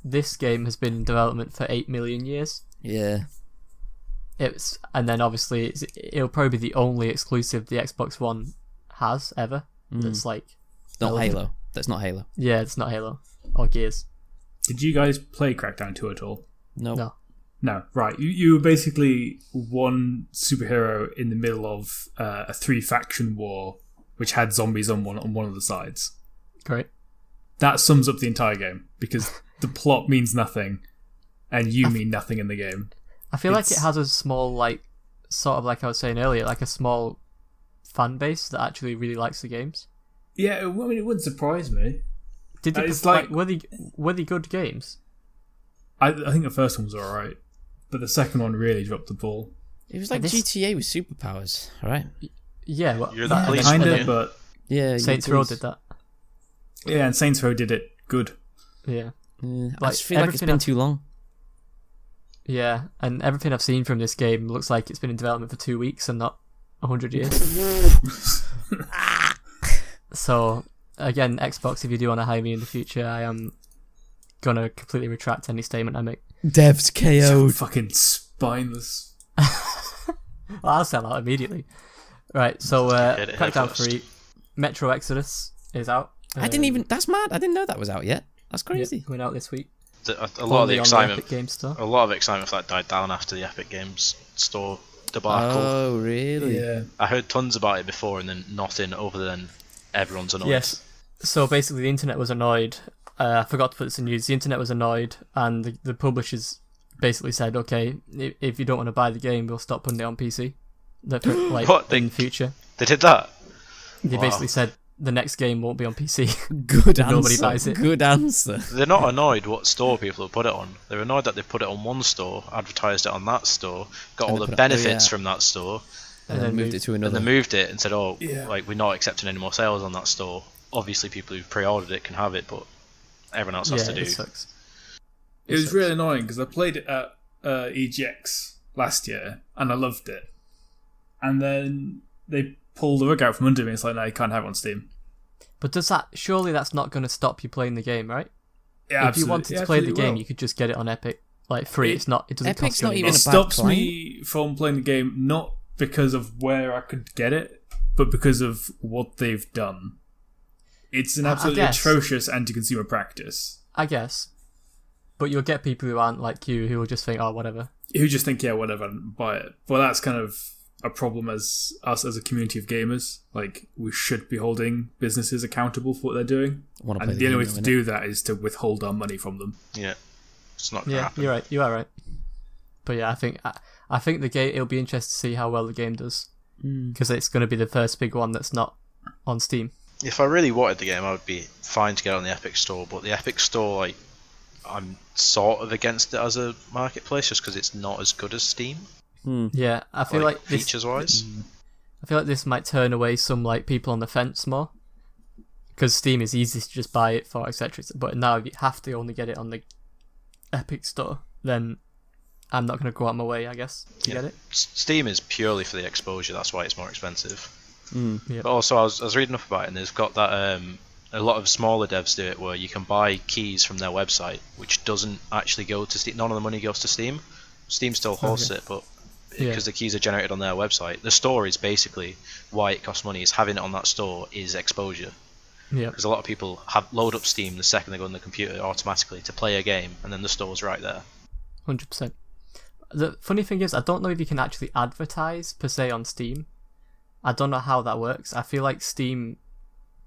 This game has been in development for 8 million years. Yeah. and then obviously it'll probably be the only exclusive the Xbox One has ever. That's like not Halo. That's not Halo. Yeah, it's not Halo or Gears. Did you guys play Crackdown 2 at all? No. No, right. You were basically one superhero in the middle of a 3-faction war, which had zombies on one of the sides. Great. That sums up the entire game, because the plot means nothing, and you mean nothing in the game. I feel like it has a small, like, sort of like I was saying earlier, like a small fan base that actually really likes the games. Yeah, I mean, it wouldn't surprise me. Did they? It's were they good games? I think the first one was alright, but the second one really dropped the ball. It was like GTA with superpowers, right? Yeah, well, You're the police, kind weren't of, you? but Yeah, Saints Row did that. yeah, and Saints Row did it good. Yeah. I Like, just feel like it's everything been I've- too long. Yeah, and everything I've seen from this game looks like it's been in development for 2 weeks and not 100 years. So, again, Xbox, if you do want to hire me in the future, I am going to completely retract any statement I make. Devs KO'd. Fucking spineless. Well, I'll sell out immediately. Right, so Hit it Crackdown first. 3, Metro Exodus is out. I didn't even. That's mad. I didn't know that was out yet. That's crazy. Coming out this week. A lot of Only the on excitement. Epic Games Store. A lot of excitement for that died down after the Epic Games Store debacle. Oh, really? Yeah. I heard tons about it before, and then nothing other than everyone's annoyed. Yes. So basically, the internet was annoyed. I forgot to put this in news. The internet was annoyed, and the publishers basically said, "Okay, if you don't want to buy the game, we'll stop putting it on PC." Like What? in the future, They did that. they Wow. basically said the next game won't be on PC. Good If answer. nobody buys it. Good answer. They're not annoyed what store people have put it on. They're annoyed that they put it on one store, advertised it on that store, got And all they the put it- oh, benefits yeah. from that store, And then moved it to and another. then moved it and said, "Oh, Yeah. like we're not accepting any more sales on that store." Obviously, people who pre-ordered it can have it, but everyone else has to do. It sucks. It was really annoying because I played it at EGX last year and I loved it. And then they pulled the rug out from under me. It's like, no, you can't have it on Steam. But surely that's not going to stop you playing the game, right? Yeah, If you wanted to play the game, you could just get it on Epic, like free. It doesn't Epic's cost you not any even money. It a bad stops client. me from playing the game not because of where I could get it, but because of what they've done. It's an I absolutely guess. atrocious anti-consumer practice. I guess. But you'll get people who aren't like you who will just think, oh, whatever. Who just think, yeah, whatever, and buy it. Well, that's kind of a problem as us as a community of gamers. Like, we should be holding businesses accountable for what they're doing. Wanna play And the only way game, to innit? do that is to withhold our money from them. Yeah, it's not gonna Yeah, happen. you're right. You are right. But yeah, I think the game. It'll be interesting to see how well the game does because it's going to be the first big one that's not on Steam. If I really wanted the game, I would be fine to get it on the Epic Store. But the Epic Store, like, I'm sort of against it as a marketplace just because it's not as good as Steam. Yeah, I feel like this. features wise. I feel like this might turn away some like people on the fence more because Steam is easy to just buy it for, etc. But now if you have to only get it on the Epic Store, then I'm not going to go out my way, I guess, to get it. Steam is purely for the exposure. That's why it's more expensive. Yep. But also, I was reading up about it, and they've got that a lot of smaller devs do it, where you can buy keys from their website, which doesn't actually go to Steam. None of the money goes to Steam. Steam still hosts it, but because the keys are generated on their website, the store is basically why it costs money. Is having it on that store is exposure. Yeah. Because a lot of people load up Steam the second they go on the computer automatically to play a game, and then the store's right there. 100%. The funny thing is, I don't know if you can actually advertise per se on Steam. I don't know how that works. I feel like Steam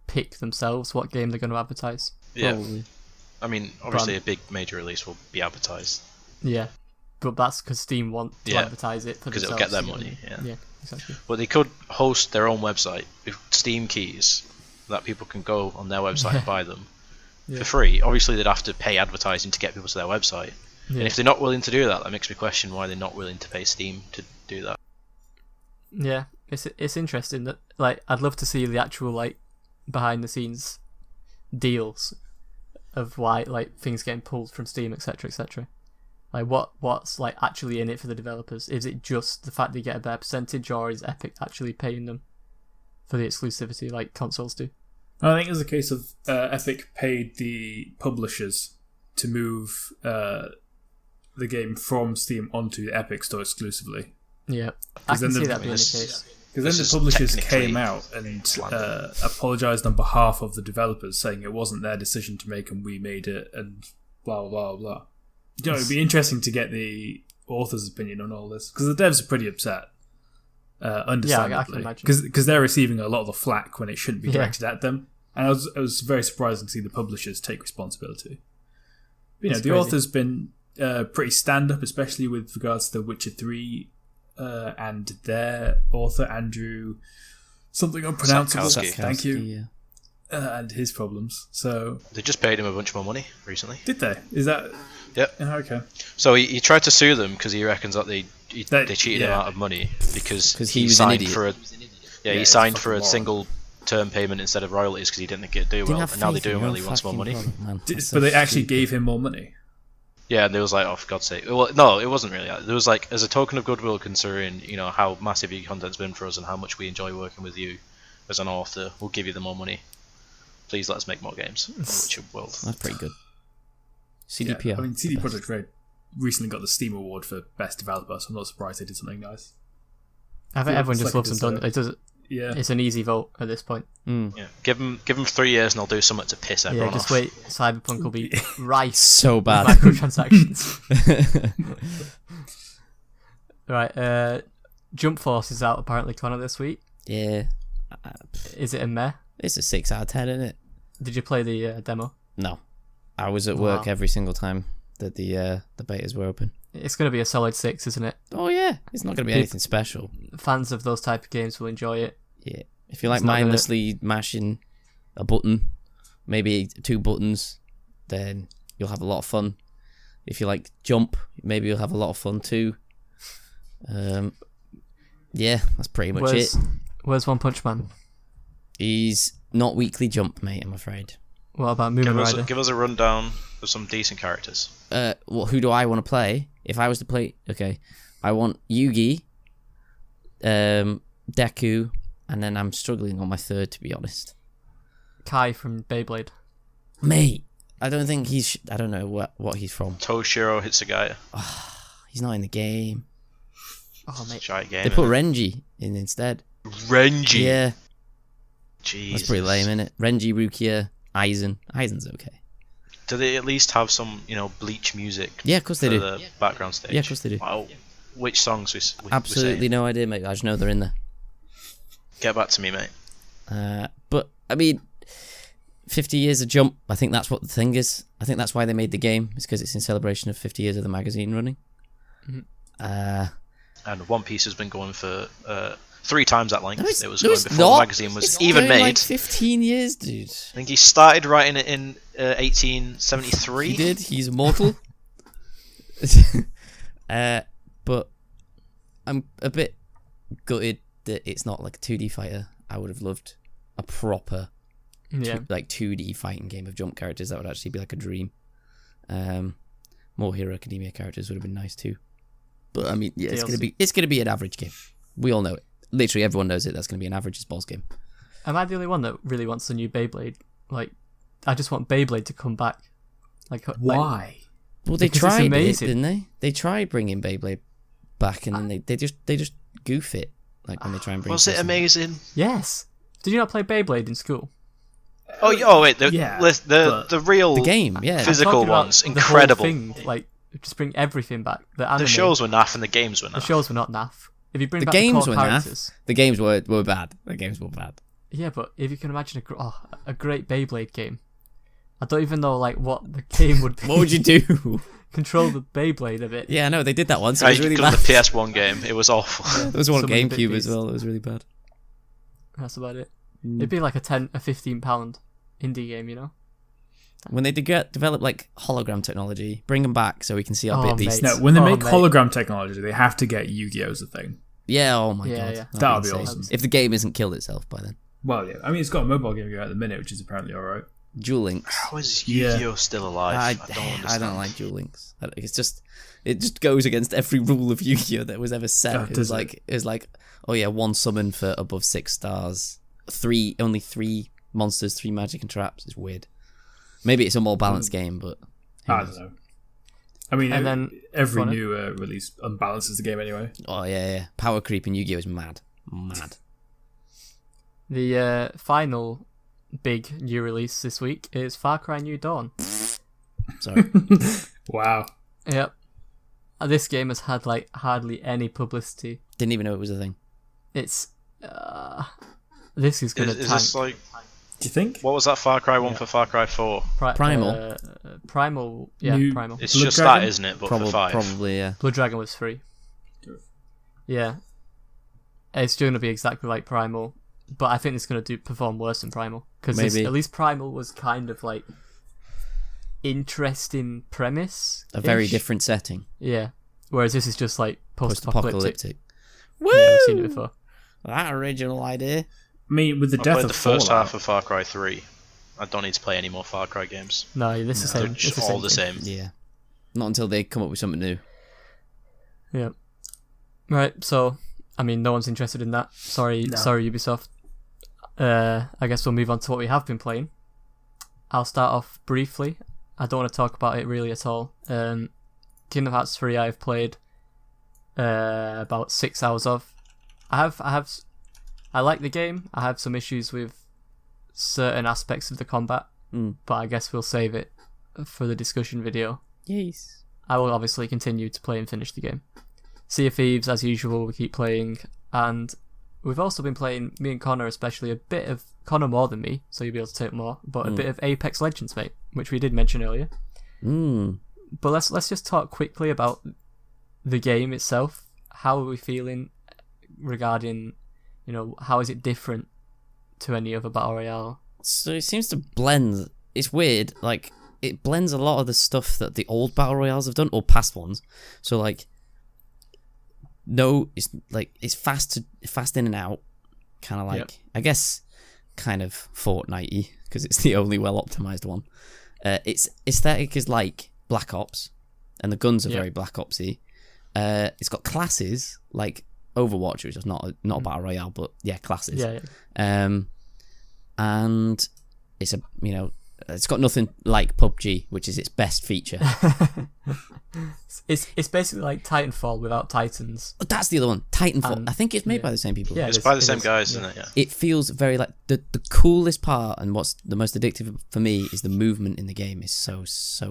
pick themselves what game they're going to advertise. Yeah. Probably. I mean, obviously a big major release will be advertised. Yeah, but that's because Steam want to Yeah, advertise it for because themselves. it'll get their money, yeah. Yeah, exactly. But they could host their own website with Steam keys that people can go on their website and buy them Yeah. for free. Obviously, they'd have to pay advertising to get people to their website. Yeah. And if they're not willing to do that, that makes me question why they're not willing to pay Steam to do that. Yeah, it's interesting that like I'd love to see the actual like behind the scenes deals of why like things getting pulled from Steam, etc., etc. Like what's like actually in it for the developers? Is it just the fact they get a better percentage, or is Epic actually paying them for the exclusivity like consoles do? I think it was a case of Epic paid the publishers to move the game from Steam onto the Epic Store exclusively. Yeah, I can then see the- that being the this- case. Because This then is the publishers technically came out and slander. apologised on behalf of the developers, saying it wasn't their decision to make and we made it, and blah blah blah. You know, it'd be interesting to get the author's opinion on all this because the devs are pretty upset. Understandably, imagine. because they're receiving a lot of the flack when it shouldn't be Yeah. directed at them, and I was very surprised to see the publishers take responsibility. But, That's the crazy. author's been pretty stand up, especially with regards to The Witcher 3 and their author Andrew something unpronounceable. Sapkowski. Thank you, Yeah. and his problems. So They just paid him a bunch more money recently. did they? Is that? Yep. Oh, okay. So he tried to sue them because he reckons that they cheated him yeah. out of money because 'Cause he he was an signed idiot. for he he's signed a for a fucking single term payment instead of royalties because he didn't think it'd do Didn't well, have and now they're faith in doing your well. He wants more fucking money. product, man. That's so But they actually stupid. gave him more money. Yeah, and they was like, oh, for God's sake. Well, no, it wasn't really. There was like, as a token of goodwill, considering how massive your content's been for us and how much we enjoy working with you as an author, we'll give you the more money. Please let us make more games. in the Witcher world. That's pretty good. Yeah, CDPR. I mean, CD Projekt Red recently got the Steam Award for Best Developer, so I'm not surprised they did something nice. I think Yeah, everyone it's just like loves it them, is, don't it? Does. Yeah. It's an easy vote at this point. Yeah, give them 3 years and I'll do something to piss Yeah, everyone just off. wait. Cyberpunk will be rice So with bad. microtransactions. Right, Jump Force is out apparently, Conor, this week. Yeah. Is it a meh? It's a 6 out of 10, isn't it? Did you play the demo? No. I was at work Wow. every single time that the betas were open. It's going to be a solid 6, isn't it? Oh yeah, it's not going to be anything special. Fans of those type of games will enjoy it. Yeah. If you like It's not gonna- mindlessly mashing a button, maybe 2 buttons, then you'll have a lot of fun. If you like jump, maybe you'll have a lot of fun too. Yeah, that's pretty much it. Where's One Punch Man? He's not weekly jump, mate, I'm afraid. What about Moomin Rider? Give us a rundown of some decent characters. Well, who do I want to play? If I was to play, okay, I want Yugi, Deku, and then I'm struggling on my third, to be honest. Kai from Beyblade. Mate, I don't think he's. I don't know what he's from. Toshiro Hitsugaya. He's not in the game. Oh, mate. Giant game. They put Renji in instead. Renji. Yeah, Jesus. that's pretty lame, isn't it? Renji, Rukia, Aizen. Aizen's okay. Do they at least have some, bleach music? Yeah, of course they for do. the background stage. Yeah, of course they do. Wow. Which songs we Absolutely saying? no idea, mate. I just know they're in there. Get back to me, mate. But I mean, 50 years of Jump. I think that's what the thing is. I think that's why they made the game. It's because it's in celebration of 50 years of the magazine running. And One Piece has been going for 3 times that length. No, It was no, going it's before not. the magazine was It's even going made. like 15 years, dude. I think he started writing it in 1873. He did. He's immortal. But I'm a bit gutted that it's not like a 2D fighter. I would have loved a proper Yeah. 2D fighting game of Jump characters. That would actually be like a dream. More Hero Academia characters would have been nice too. But I mean, yeah, it's gonna be an average game. We all know it. Literally everyone knows it. That's gonna be an average as boss game. Am I the only one that really wants the new Beyblade? Like, I just want Beyblade to come back. Why? Well, they Because it's tried it, amazing. didn't they? They tried bringing Beyblade back, and then they just goof it. Like when they try and bring. Was it something. amazing? Yes. Did you not play Beyblade in school? Oh wait, the real The game, yeah. I'm physical talking about ones, the whole incredible. thing, like, just bring everything back. The anime, The shows were naff and the games were the naff. shows were not naff. If you bring The back games the were core naff. characters, The games were bad. The games were bad. yeah, but if you can imagine a great Beyblade game, I don't even know like what the game would be. What would you do? Control the Beyblade a bit. Yeah, no, they did that once. It I was really got bad. the PS1 game. It was awful. There was one on So many GameCube bit as well. It was really bad. That's about it. It'd be like a £15 indie game, you know. When they develop like hologram technology, bring them back so we can see our Oh, bit beasts. mate. No, when they Oh, make mate. hologram technology, they have to get Yu-Gi-Oh as a thing. Yeah, oh my Yeah, god. yeah. That would be insane. awesome. If the game isn't killed itself by then. Well, yeah. I mean, it's got a mobile game going at the minute, which is apparently all right. Duel Links. How is Yeah. Yu-Gi-Oh still alive? I don't understand. I don't like Duel Links. It just goes against every rule of Yu-Gi-Oh that was ever set. Oh, It was does like oh yeah, 1 summon for above 6 stars. Only 3 monsters, 3 magic and traps. It's weird. Maybe it's a more balanced game, but who I knows? don't know. I mean, And then- every Conor? new release unbalances the game anyway. Oh yeah. Power creep in Yu-Gi-Oh is mad. The final big new release this week is Far Cry New Dawn. Sorry. Wow. Yep. This game has had like hardly any publicity. Didn't even know it was a thing. It's this is gonna Is tank. this like Do you think? what was that Far Cry one for Far Cry 4? Primal? Primal, yeah, New- Primal. It's Blood just Dragon? that, isn't it? But for 5. Probably, yeah. Blood Dragon was free. Yeah, it's going to be exactly like Primal, but I think it's going to perform worse than Primal because Maybe. at least Primal was kind of like interesting premise. A very different setting. Yeah, whereas this is just like post-apocalyptic. Post-apocalyptic. Yeah, we've seen it before. That original idea. I mean, with the I death played of the first Fallout, half of Far Cry 3. I don't need to play any more Far Cry games. No, this is the They're same. just It's all the the same. same. Yeah. Not until they come up with something new. Yeah. Right. So, I mean, no one's interested in that. Sorry, Ubisoft. I guess we'll move on to what we have been playing. I'll start off briefly. I don't want to talk about it really at all. Kingdom Hearts 3 I've played about 6 hours of. I like the game. I have some issues with certain aspects of the combat, but I guess we'll save it for the discussion video. Yes. I will obviously continue to play and finish the game. Sea of Thieves, as usual, we keep playing, and we've also been playing, me and Conor especially, a bit of, Conor more than me, so you'll be able to take more, but a bit of Apex Legends, mate, which we did mention earlier. But let's just talk quickly about the game itself. How are we feeling regarding, how is it different to any other Battle Royale? So it seems to blend. It's weird. Like, it blends a lot of the stuff that the old Battle Royales have done, or past ones. So, like, no, it's fast in and out. Kind of like, I guess, kind of Fortnite-y, because it's the only well-optimized one. Its aesthetic is like Black Ops, and the guns are very Black Ops-y. It's got classes, like Overwatch, which is not a Battle Royale, but yeah, classes. Yeah. And it's it's got nothing like PUBG, which is its best feature. It's basically like Titanfall without Titans. Oh, that's the other one, Titanfall. I think it's made by the same people. Yeah, It's by the same guys, isn't it? Yeah. It feels very like the coolest part, and what's the most addictive for me is the movement in the game is so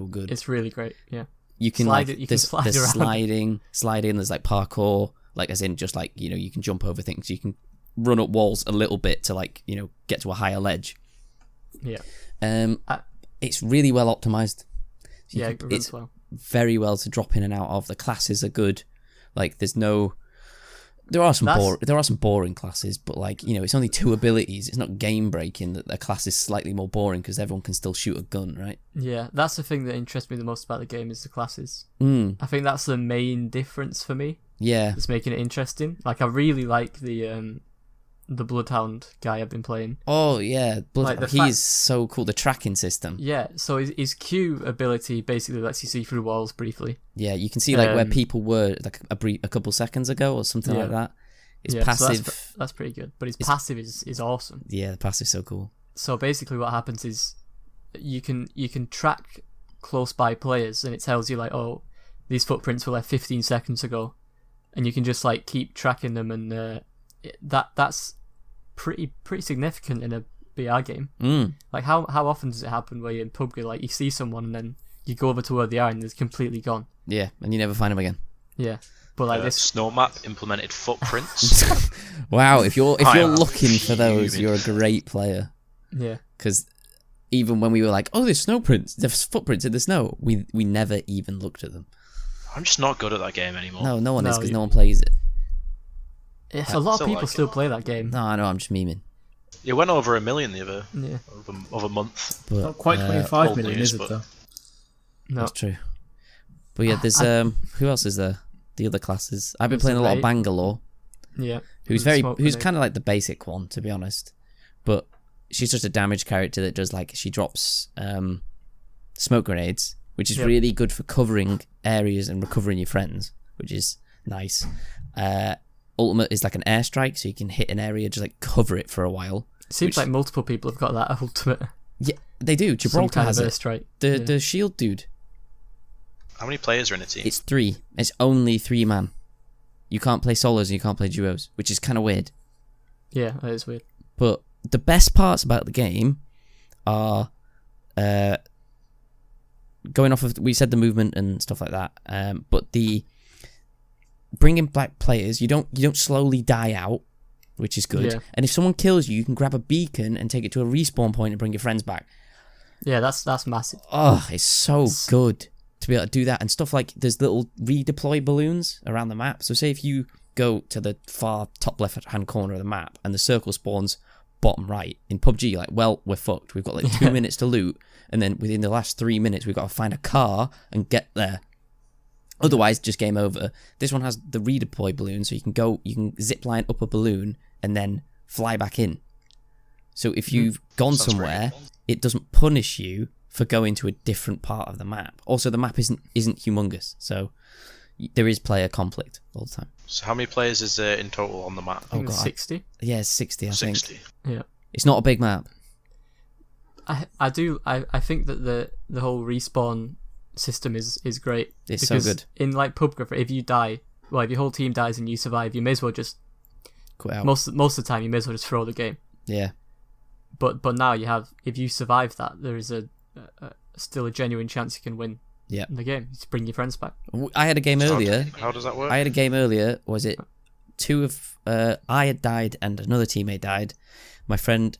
good. It's really great. Yeah. You can Slide like it, you can there's slide around. sliding. There's like parkour, like as in just like you can jump over things. You can run up walls a little bit to like get to a higher ledge. Yeah. It's really well optimized. Yeah, it runs it's well. very well to drop in and out of. The classes are good. Like there are some boring classes, but like it's only 2 abilities. It's not game breaking that the class is slightly more boring because everyone can still shoot a gun, right? Yeah, that's the thing that interests me the most about the game is the classes. I think that's the main difference for me. Yeah, It's making it interesting. Like I really like the Bloodhound guy I've been playing. Oh yeah, Like, he's so cool. The tracking system. Yeah, so his Q ability basically lets you see through walls briefly. Yeah, you can see like where people were like a couple seconds ago or something like that. It's passive. So that's pretty good. But his passive is awesome. Yeah, the passive's so cool. So basically what happens is you can track close by players and it tells you like, oh, these footprints were left 15 seconds ago, and you can just like keep tracking them, and that's pretty significant in a BR game. Like how often does it happen where you're in PUBG, like you see someone and then you go over to where they are and they're completely gone? Yeah, and you never find them again. Yeah, but like this Snow map implemented footprints. Wow, if you're am looking for those, fuming. you're a great player. Yeah, Because even when we were like, oh, there's there's footprints in the snow, we never even looked at them. I'm just not good at that game anymore. No one is, No, because you- no one plays it. it's a lot of still people like still it. play that game. No, I know, I'm just memeing. It went over 1 million the Yeah, other month. But, not quite 25 old million, news, is it but- though? no, That's true. But yeah, there's who else is there? The other classes. I've been There's playing a lot of Evade. Bangalore, yeah. who's There's Smoke who's Grenade. kind of like the basic one, to be honest. But she's just a damage character that does like she drops smoke grenades, which is Yep. really good for covering areas and recovering your friends, which is nice. Ultimate is like an airstrike, so you can hit an area, just like cover it for a while. Seems which- like multiple people have got that ultimate. Yeah, they do. Some Gibraltar kind has of it. airstrike. The shield dude. How many players are in a team? It's 3. It's only 3 man. You can't play solos and you can't play duos, which is kind of weird. Yeah, that is weird. But the best parts about the game are going off of, we said the movement and stuff like that. But the bringing back players, you don't slowly die out, which is good. Yeah. And if someone kills you, you can grab a beacon and take it to a respawn point and bring your friends back. Yeah, that's massive. Oh, it's so good to be able to do that. And stuff like there's little redeploy balloons around the map. So say if you go to the far top left hand corner of the map and the circle spawns bottom right in PUBG, you're like, well, we're fucked. We've got like 2 minutes to loot, and then within the last 3 minutes we've got to find a car and get there. Otherwise, just game over. This one has the redeploy balloon, so you can zip line up a balloon and then fly back in. So if you've gone Sounds somewhere, it doesn't punish you for going to a different part of the map. Also, the map isn't humongous, so there is player conflict all the time. So how many players is there in total on the map? I think it's 60. Yeah, it's 60, I think. 60. Yeah. It's not a big map. I think that the whole respawn system is great. It's so because good. in like PUBG, if you die, well, if your whole team dies and you survive, you may as well just Quit out. most of the time you may as well just throw the game. Yeah. But now you have, if you survive that, there is still a genuine chance you can win. Yeah. In the game, just bring your friends back. I had a game earlier. How does that work? I had a game earlier. Was it I had died and another teammate died. My friend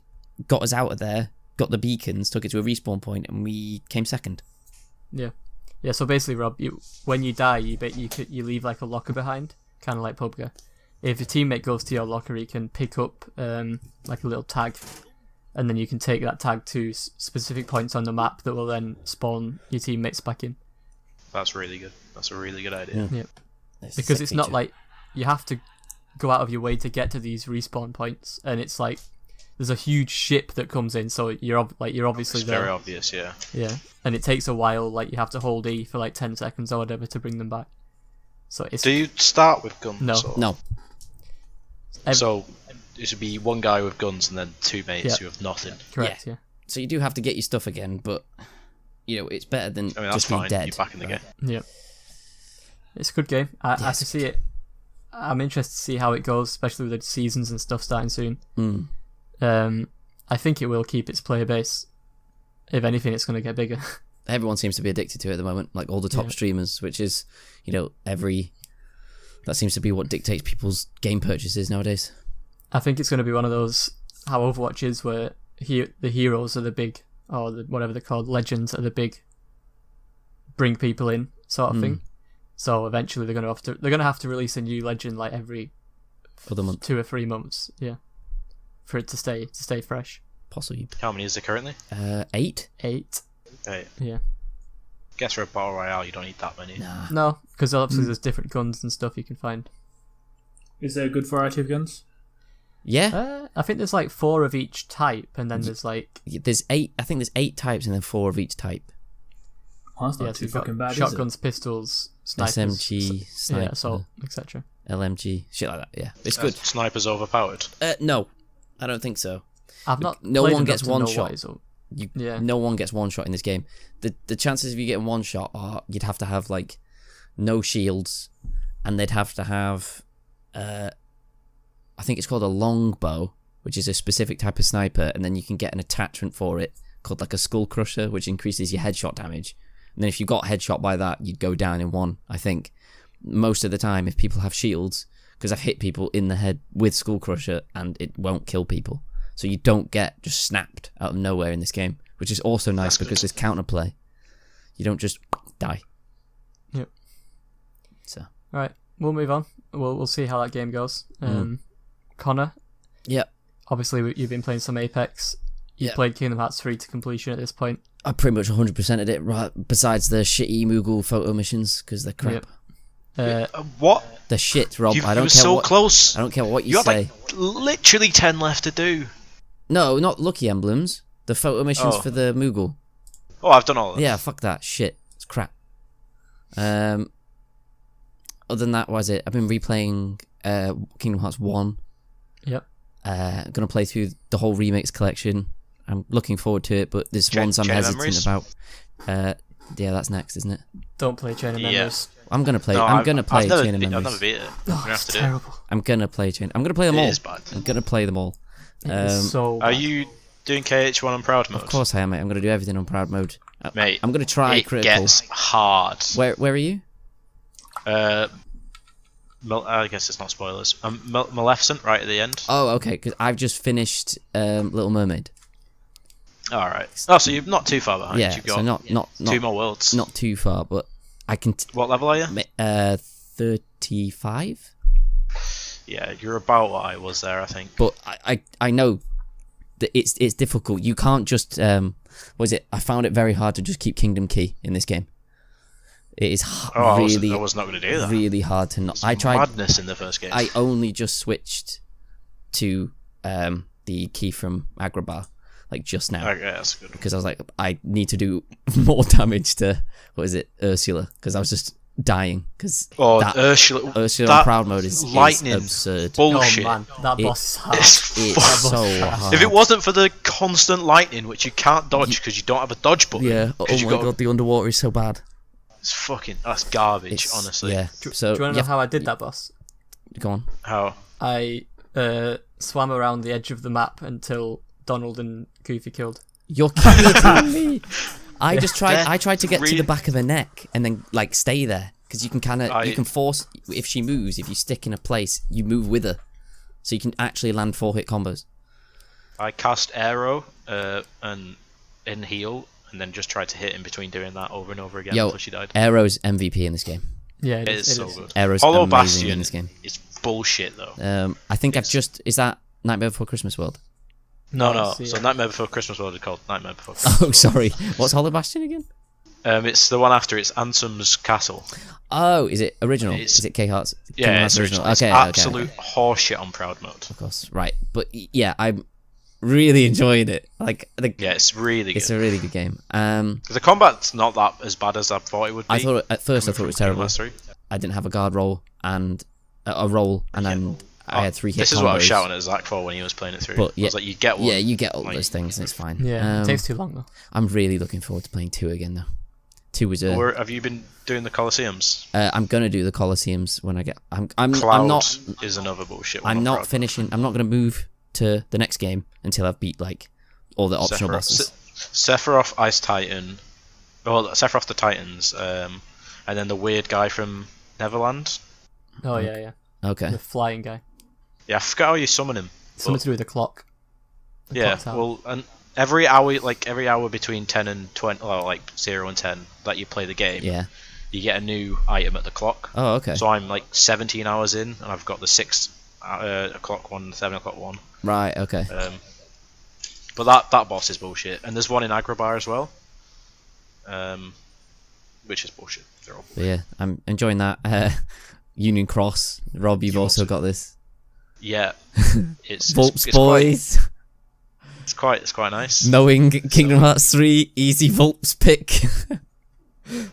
got us out of there, got the beacons, took it to a respawn point, and we came second. Yeah. So basically, Rob, when you die, you leave like a locker behind, kind of like PUBG. If your teammate goes to your locker, he can pick up like a little tag, and then you can take that tag to specific points on the map that will then spawn your teammates back in. That's really good. That's a really good idea. Yeah. Because it's not like you have to go out of your way to get to these respawn points, and it's like there's a huge ship that comes in, so you're obviously It's there. very obvious, yeah. Yeah, and it takes a while. Like you have to hold E for like 10 seconds or whatever to bring them back. So it's Do you start with guns? No. Or? No. So it should be one guy with guns and then 2 mates who have nothing. correct. Yeah. So you do have to get your stuff again, but it's better than I mean, that's just being fine. dead. You're back in the game. Yeah. It's a good game. I can see it. I'm interested to see how it goes, especially with the seasons and stuff starting soon. I think it will keep its player base. If anything, it's going to get bigger. Everyone seems to be addicted to it at the moment, like all the top streamers, which is, that seems to be what dictates people's game purchases nowadays. I think it's going to be one of those, how Overwatch is, where the heroes are the big, or whatever they're called, legends are the big, bring people in sort of thing. So eventually they're going to have to release a new legend like every Other month. 2 or 3 months, for it to stay fresh. Possibly. How many is there currently? 8? 8. 8. Yeah. Guess for a battle royale you don't need that many. Nah. No, because obviously there's different guns and stuff you can find. Is there a good variety of guns? Yeah. I think there's like 4 of each type, and then there's like There's 8. I think there's 8 types and then 4 of each type. Oh, that's not so too you've got fucking bad, shotguns, pistols, snipers, SMG, sniper, assault, etc. LMG, shit like that. Yeah, it's Good. good. Snipers overpowered. No, I don't think so. I've not. No played one enough gets to one know shot. what is up. You, no one gets one shot in this game. The chances of you getting one shot are you'd have to have like no shields, and they'd have to have I think it's called a longbow, which is a specific type of sniper, and then you can get an attachment for it called like a skull crusher, which increases your headshot damage. And then if you got headshot by that, you'd go down in one. I think most of the time, if people have shields, because I've hit people in the head with skull crusher and it won't kill people. So you don't get just snapped out of nowhere in this game, which is also nice because there's counterplay. You don't just die. Yep. So. All right, we'll move on. We'll see how that game goes. Conor. Yep. Obviously, you've been playing some Apex. You've played Kingdom Hearts 3 to completion at this point. I pretty much 100%ed it, right? Besides the shitty Moogle photo missions, because they're crap. What? They're shit, Rob. You I don't were care so what, close. I don't care what you You had say. like literally 10 left to do. No, not Lucky Emblems. The photo missions for the Moogle. Oh, I've done all of them. Yeah, fuck that. Shit. It's crap. Other than that, was it? I've been replaying Kingdom Hearts 1. Yep. Gonna play through the whole remix collection. I'm looking forward to it, but there's ones I'm hesitant memories? about. Yeah, that's next, isn't it? Don't play Chain of Yeah. Memories. I'm gonna play. No, I'm gonna play I've never Chain of I've Memories. never beat it. I'm Oh, gonna have it's to do it. terrible. I'm gonna play Chain. I'm gonna play them It all. is bad. I'm gonna play them all. It is so Are bad. you doing KH1 on proud mode? Of course I am, mate. I'm gonna do everything on proud mode. Mate. I'm gonna try It critical. gets hard. Where are you? I guess it's not spoilers. Maleficent right at the end. Oh, okay. Because I've just finished Little Mermaid. All right. Oh, so you're not too far behind. Yeah, You've got so not two more worlds. not too far, but I can. What level are you? 35. Yeah, you're about what I was there, I think. But I know that it's difficult. You can't just what is it? I found it very hard to just keep Kingdom Key in this game. It is I really was not going to do that. really hard to not. It's I tried. madness in the first game. I only just switched to the key from Agrabah like just now. Okay, that's good. Because I was like, I need to do more damage to Ursula, because I was just dying because Ursula on proud mode is lightning absurd. bullshit. Oh man, that boss is hard. It's so hard. If it wasn't for the constant lightning, which you can't dodge because you don't have a dodge button, Yeah. Oh my god, the underwater is so bad. that's garbage. It's, honestly, Yeah. So Do you want to know how I did that boss? Go on. How? I swam around the edge of the map until Donald and Goofy killed. You're kidding me. I just tried. They're I tried to get to really- the back of her neck and then like stay there, because you can you can force, if she moves, if you stick in a place, you move with her, so you can actually land 4-hit combos. I cast arrow and in heal, and then just tried to hit in between doing that over and over again until she died. Arrow's MVP in this game. Yeah, It is so good. Arrow's Hollow amazing Bastion in this game. is bullshit though. I think is that Nightmare Before Christmas World? No. see, So yeah. Nightmare Before Christmas World is called Nightmare Before Christmas Oh, World. sorry. What's Hollow Bastion again? It's the one after. It's Ansem's Castle. Oh, is it original? It's- Is it K Hearts? Kingdom Yeah, Hearts it's original. It's Okay, absolute okay. horseshit on proud mode. Of course, right. But yeah, I'm really enjoying it. Like, Yeah, it's really good. it's a really good game. The combat's not that as bad as I thought it would be. I thought at first I thought it was terrible. Last three. I didn't have a guard roll and a roll, and then I had 3 hit This is combos. what I was shouting at Zach for when he was playing it through. But I was like, you get one. Yeah, you get all Like, those things, and it's fine. Yeah, it takes too long though. I'm really looking forward to playing 2 again, though. 2 was Or have you been doing the Colosseums? I'm gonna do the Colosseums when I get. I'm Cloud not. is another bullshit one. I'm on not proud. finishing. I'm not gonna move to the next game until I've beat like all the optional bosses. Sephiroth, Ice Titan. Well, Sephiroth the Titans, and then the weird guy from Neverland. Oh yeah. Okay. The flying guy. Yeah, I forgot how you summon him. Something to do with the clock. The Yeah, clock tower. well, and every hour between 10 and 20, well, like 0 and 10, that you play the game, Yeah. you get a new item at the clock. Oh, okay. So I'm like 17 hours in, and I've got the 6 o'clock one, 7 o'clock one. Right. Okay. But that boss is bullshit, and there's one in Agrabah as well, which is bullshit. They're all bullshit. But yeah, I'm enjoying that. Union Cross. Rob, you've also got this. Yeah, it's Volps it's boys. It's quite nice. Knowing Kingdom Hearts 3, easy Volps pick.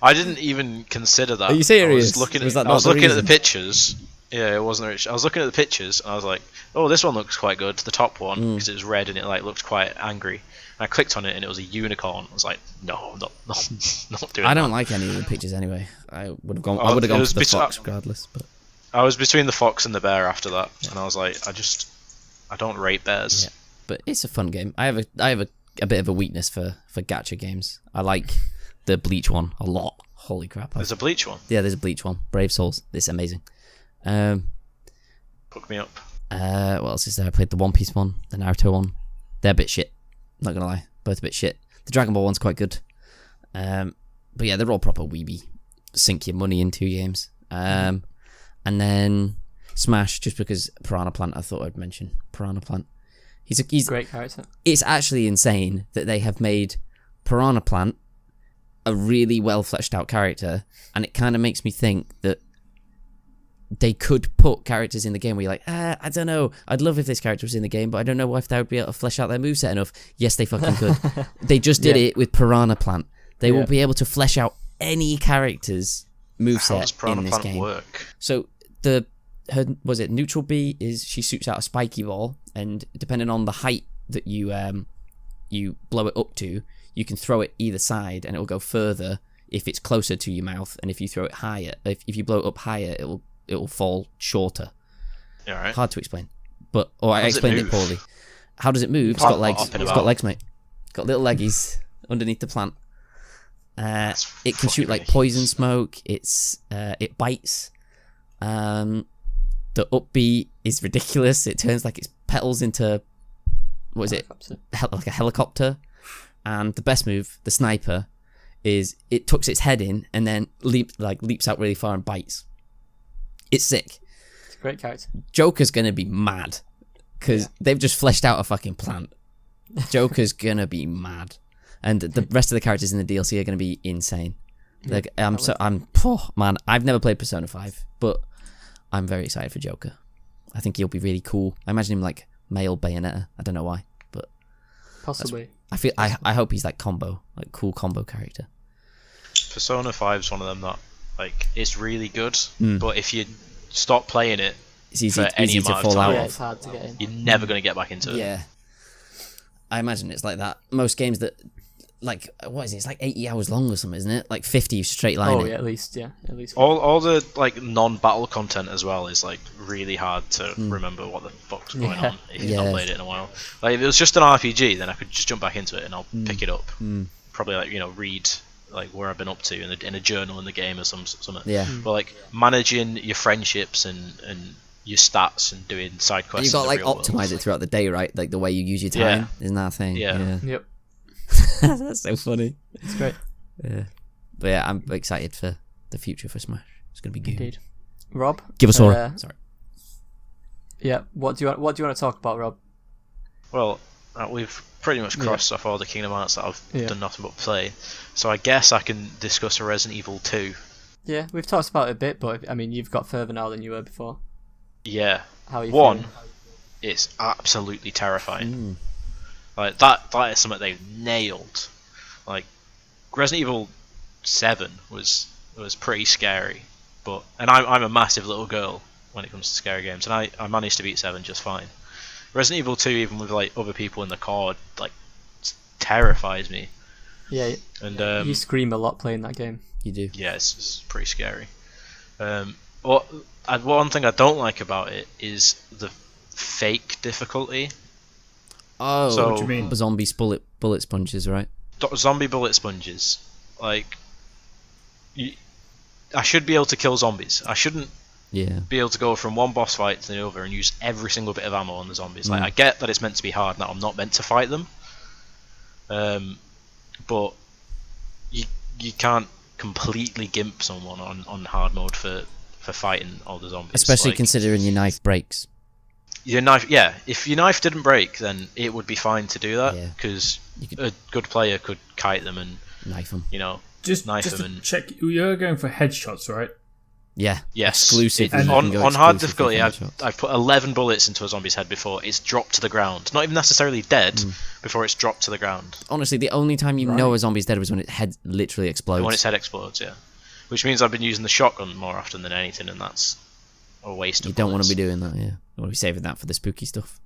I didn't even consider that. Are you serious? I was looking, Was that I was not the looking at the reason? pictures. Yeah, it wasn't rich. I was looking at the pictures, and I was like, "Oh, this one looks quite good." The top one, because it was red and it like looked quite angry. And I clicked on it, and it was a unicorn. I was like, "No, not doing." I don't that. like any of the pictures anyway. I would have gone. Oh, I would have it gone was for the bit- fox regardless. But I was between the fox and the bear after that, and I was like, I don't rate bears. Yeah. But it's a fun game. I have a bit of a weakness for gacha games. I like the Bleach one a lot. Holy crap! There's a Bleach one. Yeah, there's a Bleach one. Brave Souls. It's amazing. Hook me up. What else is there? I played the One Piece one, the Naruto one. They're a bit shit. Not gonna lie, both a bit shit. The Dragon Ball one's quite good. But yeah, they're all proper weeby. Sink your money into games. And then Smash, just because Piranha Plant. I thought I'd mention Piranha Plant. He's Great character. It's actually insane that they have made Piranha Plant a really well fleshed out character, and it kind of makes me think that they could put characters in the game where you're like, I don't know, I'd love if this character was in the game, but I don't know if they would be able to flesh out their moveset enough. Yes, they fucking could. They just did it with Piranha Plant. They will be able to flesh out any character's How moveset does in Piranha this Plant game. work? So neutral B is she shoots out a spiky ball, and depending on the height that you blow it up to, you can throw it either side and it will go further if it's closer to your mouth, and if you throw it higher, if you blow it up higher, it will fall shorter. All right. Hard to explain, I explained it poorly. How does it move? It's Plant got legs. up and It's about. got legs, mate. It's got little leggies underneath the plant. It can shoot fucking like poison smoke. It bites. The upbeat is ridiculous. It turns like its petals into what is it? Like a helicopter. And the best move, the sniper, is it tucks its head in and then leaps out really far and bites. It's sick. It's a great character. Joker's gonna be mad because they've just fleshed out a fucking plant. Joker's gonna be mad, and the rest of the characters in the DLC are gonna be insane. Like man, I've never played Persona 5, but I'm very excited for Joker. I think he'll be really cool. I imagine him like male Bayonetta. I don't know why, but Possibly. I hope he's like cool combo character. Persona 5 is one of them that like it's really good, but if you stop playing it It's easy, for any easy to amount of fall out time, Yeah, of. it's hard to get in. you're never going to get back into it. Yeah. I imagine it's like that. Most games that, like, what is it? It's like 80 hours long or something, isn't it? Like 50 straight line. Oh yeah, at least. All the like non-battle content as well is like really hard to remember what the fuck's going on if you've not played it in a while. Like if it was just an RPG, then I could just jump back into it and I'll pick it up. Probably like read like where I've been up to in a journal in the game or something. Yeah. But like managing your friendships and your stats and doing side quests. You've got to in like the real world, optimize it throughout the day, right? Like the way you use your time. Isn't that a thing? Yeah. Yep. That's so funny. It's great. Yeah. But yeah, I'm excited for the future for Smash. It's going to be good. Indeed. Rob, Give us more. Sorry. Yeah. What do you want to talk about, Rob? Well, we've pretty much crossed off all the Kingdom Hearts that I've done nothing but play. So I guess I can discuss a Resident Evil 2. Yeah, we've talked about it a bit, but I mean, you've got further now than you were before. Yeah. How are you One, feeling? it's absolutely terrifying. Like that is something they've nailed. Like Resident Evil 7 was pretty scary, and I'm a massive little girl when it comes to scary games, and I managed to beat 7 just fine. Resident Evil 2, even with like other people in the car, like terrifies me. Yeah. And you scream a lot playing that game. You do. yeah, it's pretty scary. One thing I don't like about it is the fake difficulty. Oh, So- What do you mean? zombie bullet sponges, right? Zombie bullet sponges. Like, I should be able to kill zombies. I shouldn't Yeah. be able to go from one boss fight to the other and use every single bit of ammo on the zombies. Like, I get that it's meant to be hard, and that I'm not meant to fight them. But you can't completely gimp someone on hard mode for fighting all the zombies. Especially like, considering your knife breaks. your knife. Yeah, if your knife didn't break, then it would be fine to do that Yeah. because You could a good player could kite them and knife them. Just knife to them and check, you're going for headshots, right? Yeah. yes, Exclusive. And on hard difficulty, I've I've put 11 bullets into a zombie's head before it's dropped to the ground. Not even necessarily dead before it's dropped to the ground. Honestly, the only time you know a zombie's dead was when its head literally explodes. When its head explodes, yeah. Which means I've been using the shotgun more often than anything, and that's a waste of You don't want to be bullets. doing that, yeah. You want to be saving that for the spooky stuff.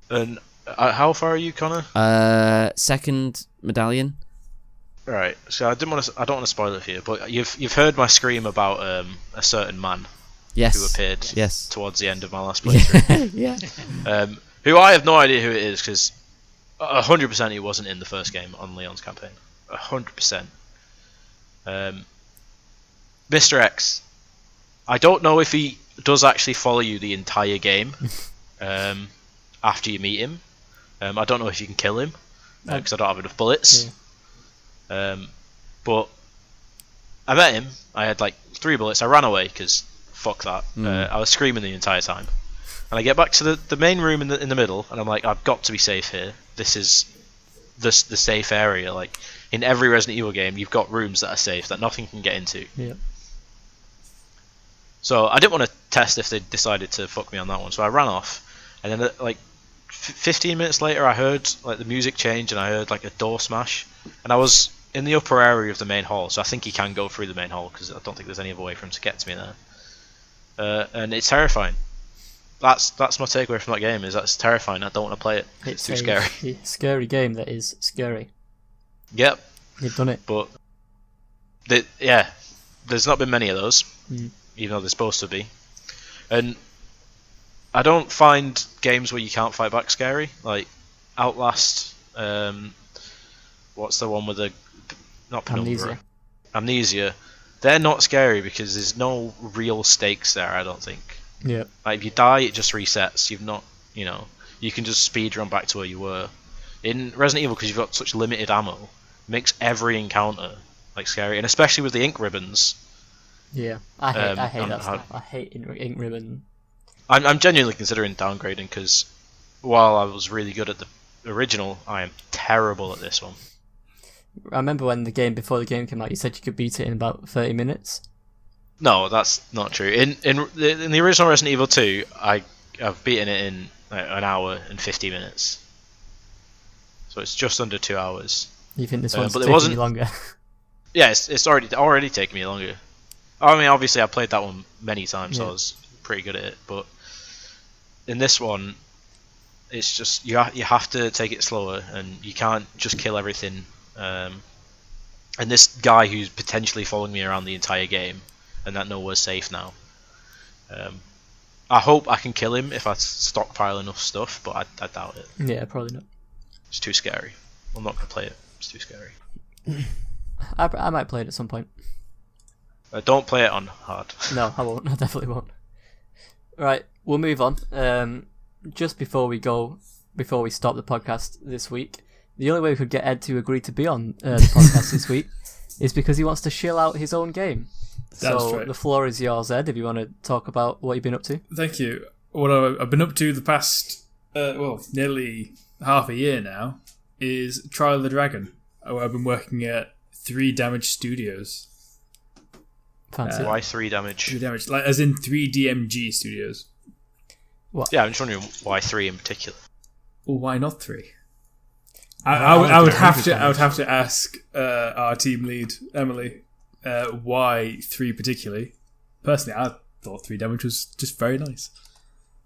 And how far are you, Connor? Second medallion. Right. So I don't want to spoil it for you, but you've heard my scream about a certain man Yes. who appeared Yes. towards the end of my last playthrough. Yeah. Who I have no idea who it is because 100% he wasn't in the first game on Leon's campaign. 100%. Mr. X. I don't know if he does actually follow you the entire game after you meet him. I don't know if you can kill him because I don't have enough bullets. Yeah. But I met him. I had like 3 bullets. I ran away because fuck that. I was screaming the entire time. And I get back to the main room in the middle, and I'm like, I've got to be safe here. This is the safe area. Like in every Resident Evil game, you've got rooms that are safe that nothing can get into. Yeah. So I didn't want to test if they decided to fuck me on that one. So I ran off, and then like 15 minutes later, I heard like the music change, and I heard like a door smash, and I was in the upper area of the main hall. So I think he can go through the main hall because I don't think there's any other way for him to get to me there. And it's terrifying. That's my takeaway from that game. Is that's terrifying. I don't want to play it. It's too scary. Scary game that is scary. Yep. You've done it. But There's not been many of those, even though there's supposed to be. And I don't find games where you can't fight back scary. Like Outlast, what's the one with the... Not Penumbra. Amnesia. They're not scary because there's no real stakes there, I don't think. Yeah. Like, if you die, it just resets. You've not, you can just speed run back to where you were. In Resident Evil, because you've got such limited ammo, it makes every encounter like scary, and especially with the ink ribbons. Yeah, I hate that stuff. I hate ink ribbon. I'm genuinely considering downgrading because while I was really good at the original, I am terrible at this one. I remember when before the game came out, you said you could beat it in about 30 minutes. No, that's not true. In the original Resident Evil 2, I've beaten it in an hour and 50 minutes. So it's just under 2 hours. You think this one's taking you longer? Yeah, it's already taken me longer. I mean, obviously I played that one many times, so I was pretty good at it. But in this one, it's just you have to take it slower, and you can't just kill everything. And this guy who's potentially following me around the entire game, and that nowhere's safe now. I hope I can kill him if I stockpile enough stuff, but I doubt it. Yeah, probably not. It's too scary. I'm not going to play it. It's too scary. I might play it at some point. Don't play it on hard. No, I won't. I definitely won't. Right, we'll move on. Just before we stop the podcast this week, the only way we could get Ed to agree to be on the podcast this week is because he wants to shill out his own game. So right. The floor is yours, Ed, if you want to talk about what you've been up to. Thank you. What I've been up to the past, nearly half a year now, is Trial of the Dragon. Where I've been working at 3 Damage Studios. Fancy. Why 3 Damage? 3 Damage, like as in 3 DMG Studios. What? Yeah, I'm just wondering why 3 in particular. Well, why not 3? I would have to ask our team lead Emily why 3 particularly. Personally, I thought 3 Damage was just very nice.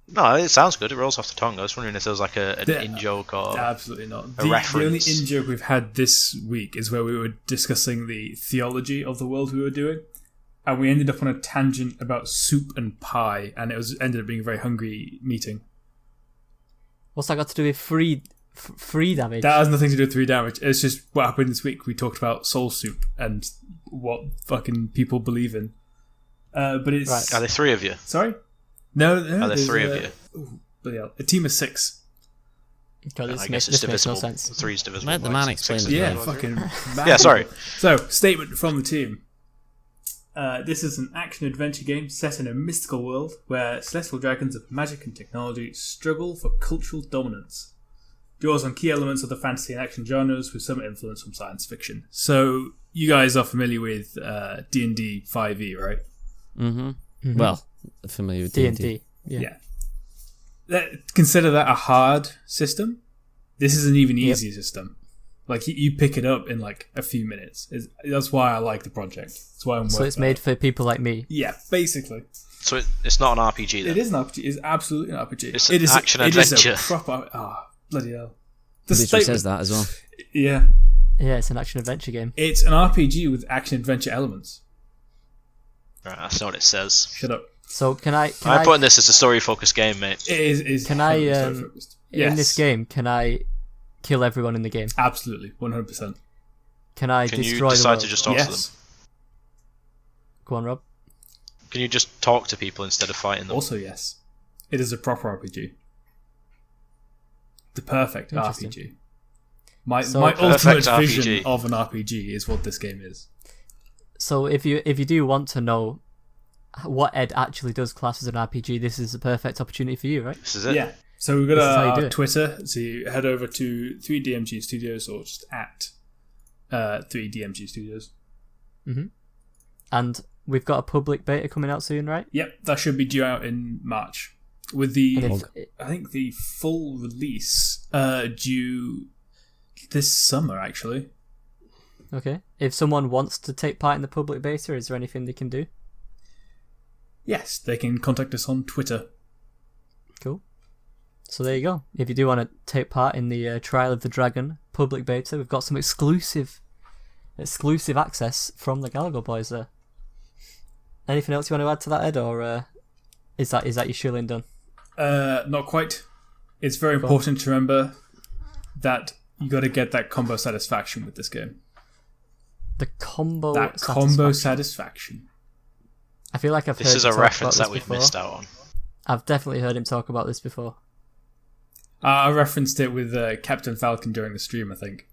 No, it sounds good. It rolls off the tongue. I was wondering if there was like an in-joke or absolutely not. A reference. The only in-joke we've had this week is where we were discussing the theology of the world we were doing, and we ended up on a tangent about soup and pie, and ended up being a very hungry meeting. What's that got to do with free damage? That has nothing to do with 3 Damage. It's just what happened this week. We talked about soul soup and what fucking people believe in. But it's right. Are there 3 of you? Sorry. No, are there 3 of you? Ooh, bloody hell. A team of 6. God, I guess it's divisible. Makes no sense. 3 is divisible. Let the man explain it. Yeah, fucking mad. Yeah, sorry. So, statement from the team. This is an action-adventure game set in a mystical world where celestial dragons of magic and technology struggle for cultural dominance. Draws on key elements of the fantasy and action genres with some influence from science fiction. So, you guys are familiar with D&D 5e, right? Mm-hmm. Well, familiar with D&D. Yeah. Consider that a hard system. This is an even easier system. Like, you pick it up in like a few minutes. That's why I like the project. That's why I'm working. So it's made for people like me. Yeah, basically. So it's not an RPG then? It is an RPG. It's absolutely an RPG. It's an action adventure. It is a proper... bloody hell. It literally says that as well. Yeah. Yeah, it's an action adventure game. It's an RPG with action adventure elements. Right, that's not what it says. Shut up. So I'm putting this as a story-focused game, mate. It is. Can I in this game? Can I kill everyone in the game? Absolutely, 100%. Can I Can destroy you decide the world? to just talk to them? Go on, Rob. Can you just talk to people instead of fighting them? Also, yes. It is a proper RPG. The perfect RPG. My ultimate vision of an RPG is what this game is. So if you do want to know what Ed actually does class as an RPG, this is the perfect opportunity for you, right? This is it. Yeah. So we've got our Twitter. So you head over to 3DMG Studios or just at 3DMG Studios. Mm-hmm. And we've got a public beta coming out soon, right? Yep, that should be due out in March. With I think the full release due this summer, actually. Okay. If someone wants to take part in the public beta, is there anything they can do? Yes, they can contact us on Twitter. Cool. So there you go. If you do want to take part in the Trial of the Dragon public beta, we've got some exclusive exclusive access from the Galago boys there. Anything else you want to add to that, Ed, or is that your shilling done? Not quite. It's very important to remember that you got to get that combo satisfaction with this game. The combo satisfaction. I feel like This is a reference that we've missed out on. I've definitely heard him talk about this before. I referenced it with Captain Falcon during the stream, I think.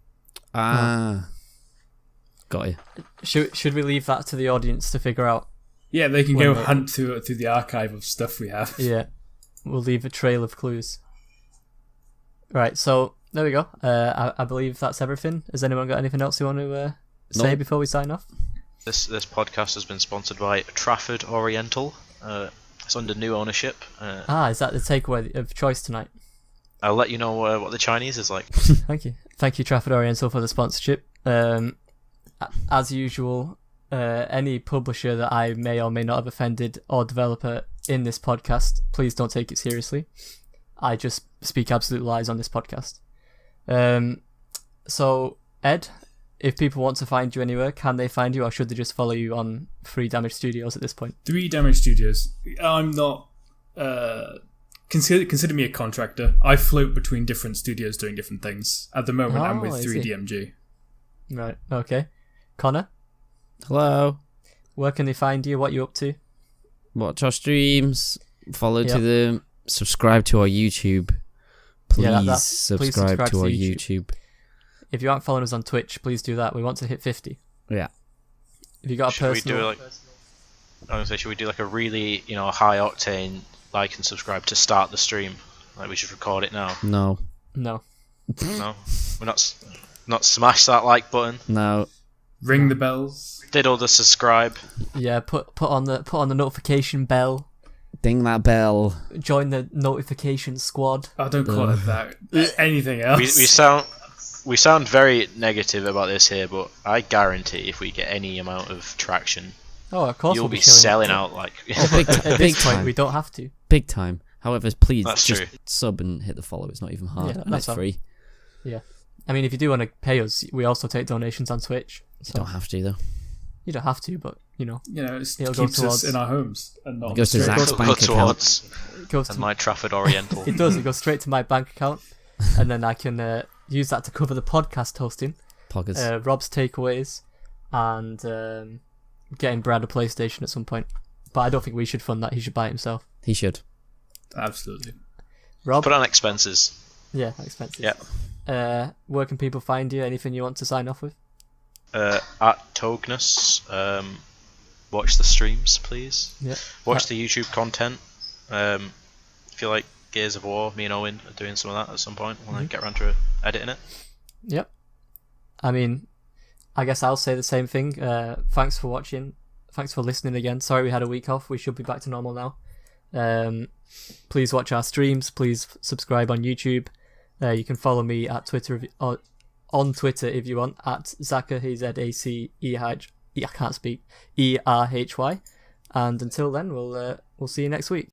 Got you. Should we leave that to the audience to figure out? Yeah, they can go hunt through the archive of stuff we have. Yeah, we'll leave a trail of clues. Right, so there we go. I believe that's everything. Has anyone got anything else you want to say before we sign off? This podcast has been sponsored by Trafford Oriental. It's under new ownership. Is that the takeaway of choice tonight? I'll let you know what the Chinese is like. Thank you, Trafford Oriental, for the sponsorship. As usual, any publisher that I may or may not have offended or developer in this podcast, please don't take it seriously. I just speak absolute lies on this podcast. So, Ed, if people want to find you anywhere, can they find you, or should they just follow you on 3 Damage Studios at this point? 3 Damage Studios. I'm not... Consider me a contractor. I float between different studios doing different things. At the moment, I'm with 3DMG. Right, okay. Conor? Hello. Where can they find you? What are you up to? Watch our streams. Follow to them. Subscribe to our YouTube. Please subscribe to our YouTube. If you aren't following us on Twitch, please do that. We want to hit 50. Yeah. If you got a personal... Should we do like a really, high octane like and subscribe to start the stream? Like we should record it now. No. No. We're not smash that like button. No. Ring the bells. Diddle the subscribe. Yeah, put on the notification bell. Ding that bell. Join the notification squad. Oh, don't call it that. Anything else? We sound very negative about this here, but I guarantee if we get any amount of traction, of course you'll be selling out like. At this point, we don't have to. Big time. However, please That's just true. sub and hit the follow. It's not even hard, and it's free. Yeah, I mean, if you do want to pay us, we also take donations on Twitch. So. You don't have to though. You don't have to, but it it'll keeps go us in our homes and not. It goes to Zach's bank account. It goes and to my Trafford Oriental. It does. It goes straight to my bank account, and then I can use that to cover the podcast hosting, Rob's takeaways, and getting Brad a PlayStation at some point. But I don't think we should fund that. He should buy it himself. He should. Absolutely. Rob? Put on expenses. Yeah, expenses. Yeah. Where can people find you? Anything you want to sign off with? At Tognus. Watch the streams, please. Yeah. Watch the YouTube content. If you like Gears of War, me and Owen are doing some of that at some point when I get around to editing it. Yep. I mean, I guess I'll say the same thing. Thanks for watching. Thanks for listening again. Sorry we had a week off. We should be back to normal now. Please watch our streams. Please subscribe on YouTube. You can follow me at Twitter on Twitter if you want at Zacher. He's ZACEH. I can't speak. ERHY. And until then, we'll see you next week.